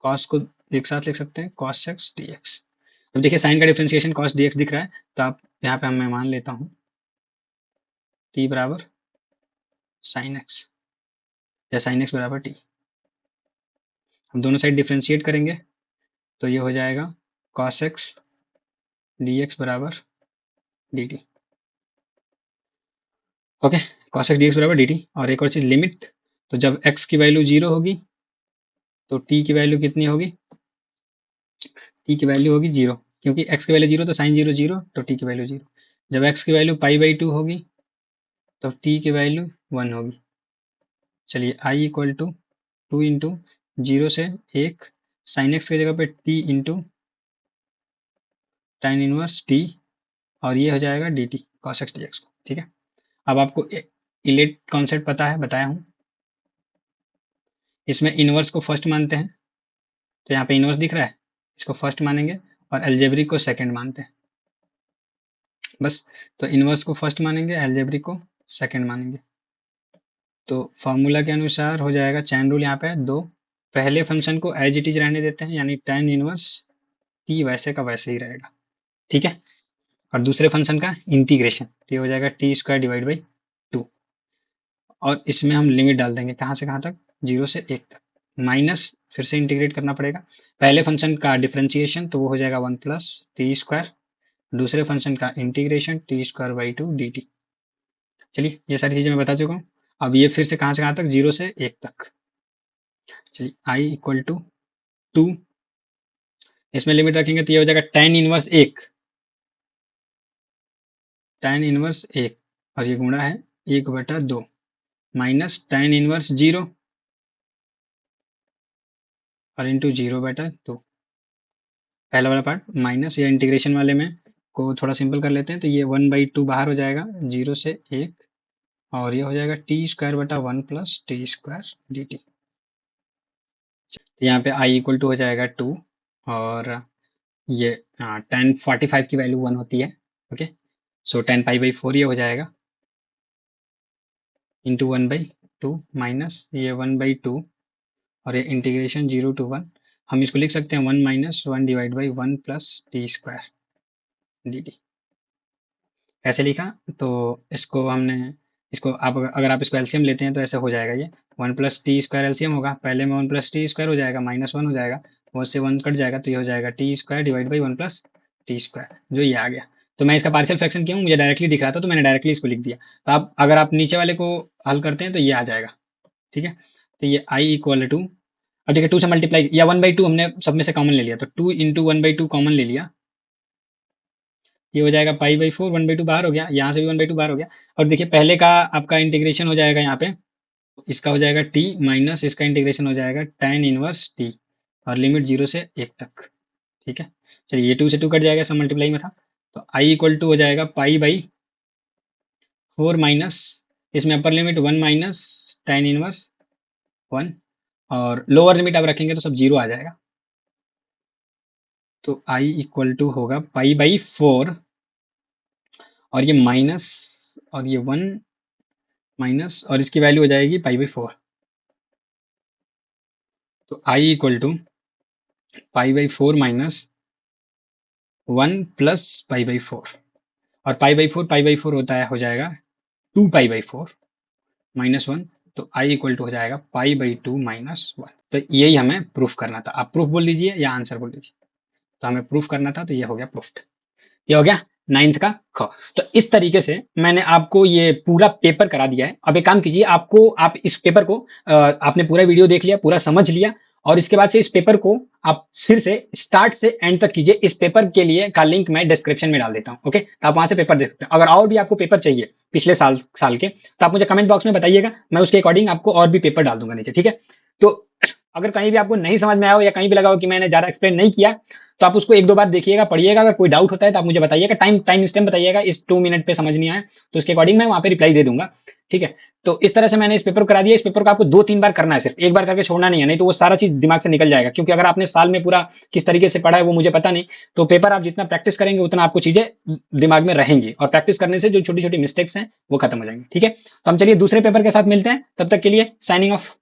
cos को एक साथ लिख सकते हैं कॉस एक्स डी एक्स। अब देखिए साइन का डिफरेंशिएशन कॉस डी एक्स दिख रहा है, तो आप यहाँ पे मैं मान लेता हूँ टी बराबर साइन एक्स, या साइन एक्स बराबर टी। हम दोनों साइड डिफ्रेंशिएट करेंगे तो ये हो जाएगा कॉस एक्स डी एक्स बराबर D T. Okay, cos x D x बराबर डी टी। और एक और चीज, लिमिट, तो जब एक्स की वैल्यू 0 होगी तो टी की वैल्यू कितनी होगी? टी की वैल्यू होगी 0, क्योंकि एक्स की वैल्यू 0 तो साइन 0 0, तो टी की वैल्यू 0। जब एक्स की वैल्यू पाई बाई 2 होगी तो टी की वैल्यू 1 होगी। चलिए आई इक्वल टू 2 इंटू 0 से 1 साइन एक्स की जगह पे T into tan inverse T, और ये हो जाएगा D T cos x D x को। ठीक है, अब आपको इलेट कॉन्सेप्ट पता है, बताया हूँ। इसमें इनवर्स को फर्स्ट मानते हैं, तो यहाँ पे इनवर्स दिख रहा है, इसको फर्स्ट मानेंगे, और एल्जेब्रिक को सेकंड मानते हैं, बस। तो इनवर्स को फर्स्ट मानेंगे, एल्जेब्रिक को सेकंड मानेंगे। तो फॉर्मूला के अनुसार हो जाएगा, चैन रूल यहाँ पे 2, पहले फंक्शन को एज इट इज रहने देते हैं, यानी tan इनवर्स टी वैसे का वैसे ही रहेगा। ठीक है, और दूसरे फंक्शन का इंटीग्रेशन, तो ये हो जाएगा टी स्क्वायर डिवाइड बाई 2, और इसमें हम लिमिट डाल देंगे कहाँ से कहाँ तक, 0 से 1 तक, माइनस फिर से इंटीग्रेट करना पड़ेगा। पहले फंक्शन का डिफरेंशिएशन तो वो हो जाएगा 1 प्लस टी स्क्वायर, दूसरे फंक्शन का integration T square by 2 D T. चलिए, ये सारी चीजें मैं बता चुका हूँ। अब ये फिर से कहाँ तक, 0 से 1 तक। चलिए, आई इक्वल टू 2, इसमें लिमिट रखेंगे तो ये हो जाएगा tan इनवर्स 1, tan इनवर्स 1, और ये गुणा है 1/2, माइनस tan इनवर्स 0 और इंटू 0/2। पहला वाला पार्ट माइनस, या इंटीग्रेशन वाले में को थोड़ा सिंपल कर लेते हैं, तो ये 1/2 बाहर हो जाएगा 0 से 1, और ये हो जाएगा टी स्क्वायर बटा 1 plus T square D T. तो यहाँ पे आई इक्वल टू हो जाएगा 2, और ये tan 45 की वैल्यू 1 होती है। Okay, so tan pi by 4 ये हो जाएगा इंटू 1/2 माइनस ये 1/2, और ये इंटीग्रेशन 0 to 1, हम इसको लिख सकते हैं 1 minus 1 divide by 1 plus T square D T. ऐसे लिखा, तो इसको हमने, इसको आप अगर आप इसको एलसीएम लेते हैं तो ऐसे हो जाएगा, ये 1 प्लस टी स्क्वायर एलसीएम होगा, पहले में 1 प्लस टी स्क्वायर हो जाएगा, माइनस 1 हो जाएगा, वो से 1 कट जाएगा, तो ये हो जाएगा T square divide by 1 plus T square, जो ये आ गया। तो मैं इसका पार्शियल फ्रैक्शन किया हूँ, मुझे डायरेक्टली दिख रहा था तो मैंने डायरेक्टली इसको लिख दिया। तो आप अगर आप नीचे वाले को हल करते हैं तो ये आ जाएगा। ठीक है, तो ये आई इक्वल टू, अब देखिए 2 से मल्टीप्लाई या 1/2 हमने सब में से कॉमन ले लिया, तो 2 इंटू 1/2 कॉमन ले लिया, ये हो जाएगा पाई बाई 4, 1/2 बाहर हो गया, यहाँ से भी 1/2 बाहर हो गया। और देखिए पहले का आपका इंटीग्रेशन हो जाएगा यहाँ पे, इसका हो जाएगा टी माइनस इसका इंटीग्रेशन हो जाएगा tan इनवर्स टी, और लिमिट 0 से 1 तक। ठीक है, चलिए ये 2 से 2 कट जाएगा, सब मल्टीप्लाई में था, तो आई इक्वल टू हो जाएगा पाई बाई 4 माइनस, इसमें upper limit 1 minus tan inverse 1, और लोअर लिमिट आप रखेंगे तो सब 0 आ जाएगा। तो आई इक्वल टू होगा पाई बाई 4, और ये माइनस, और ये 1 माइनस, और इसकी वैल्यू हो जाएगी पाई बाई 4। तो I equal to pi by 4 minus 1 plus pi by 4, और पाई बाई 4 होता है, हो जाएगा 2 पाई बाई 4 माइनस 1, तो आई इक्वल टू हो जाएगा पाई बाई 2 माइनस 1। तो यही हमें प्रूफ करना था, आप प्रूफ बोल लीजिए या आंसर बोल लीजिए, तो हमें प्रूफ करना था, तो ये हो गया प्रूफ्ड। ये हो गया 9th का ख। तो इस तरीके से मैंने आपको ये पूरा पेपर करा दिया है। अब एक काम कीजिए, आपको आप इस पेपर को आपने पूरा वीडियो देख लिया, पूरा समझ लिया, और इसके बाद से इस पेपर को आप फिर से स्टार्ट से एंड तक कीजिए। इस पेपर के लिए का लिंक मैं डिस्क्रिप्शन में डाल देता हूं, ओके, तो आप वहां से पेपर देख सकते हैं। अगर और भी आपको पेपर चाहिए पिछले साल के, तो आप मुझे कमेंट बॉक्स में बताइएगा, मैं उसके अकॉर्डिंग आपको और भी पेपर डाल दूंगा नीचे। ठीक है, तो अगर कहीं भी आपको नहीं समझ में आया हो, या कहीं भी लगा हो कि मैंने ज्यादा एक्सप्लेन नहीं किया, तो आप उसको 1-2 बार देखिएगा, पढ़िएगा। अगर कोई डाउट होता है तो आप मुझे बताइएगा, टाइम स्टेम बताइएगा, इस 2 मिनट पे समझ नहीं आया तो उसके अकॉर्डिंग मैं वहां पे रिप्लाई दे दूंगा। ठीक है, तो इस तरह से मैंने इस पेपर को करा दिया। इस पेपर को आपको 2-3 बार करना है, सिर्फ एक बार करके छोड़ना नहीं है, नहीं तो वो सारा चीज दिमाग से निकल जाएगा। क्योंकि अगर आपने साल में पूरा किस तरीके से पढ़ा है वो मुझे पता नहीं, तो पेपर आप जितना प्रैक्टिस करेंगे उतना आपको चीजें दिमाग में रहेंगी, और प्रैक्टिस करने से जो छोटी छोटी मिस्टेक्स हैं वो खत्म हो जाएंगी। ठीक है, तो हम चलिए दूसरे पेपर के साथ मिलते हैं, तब तक के लिए साइनिंग ऑफ।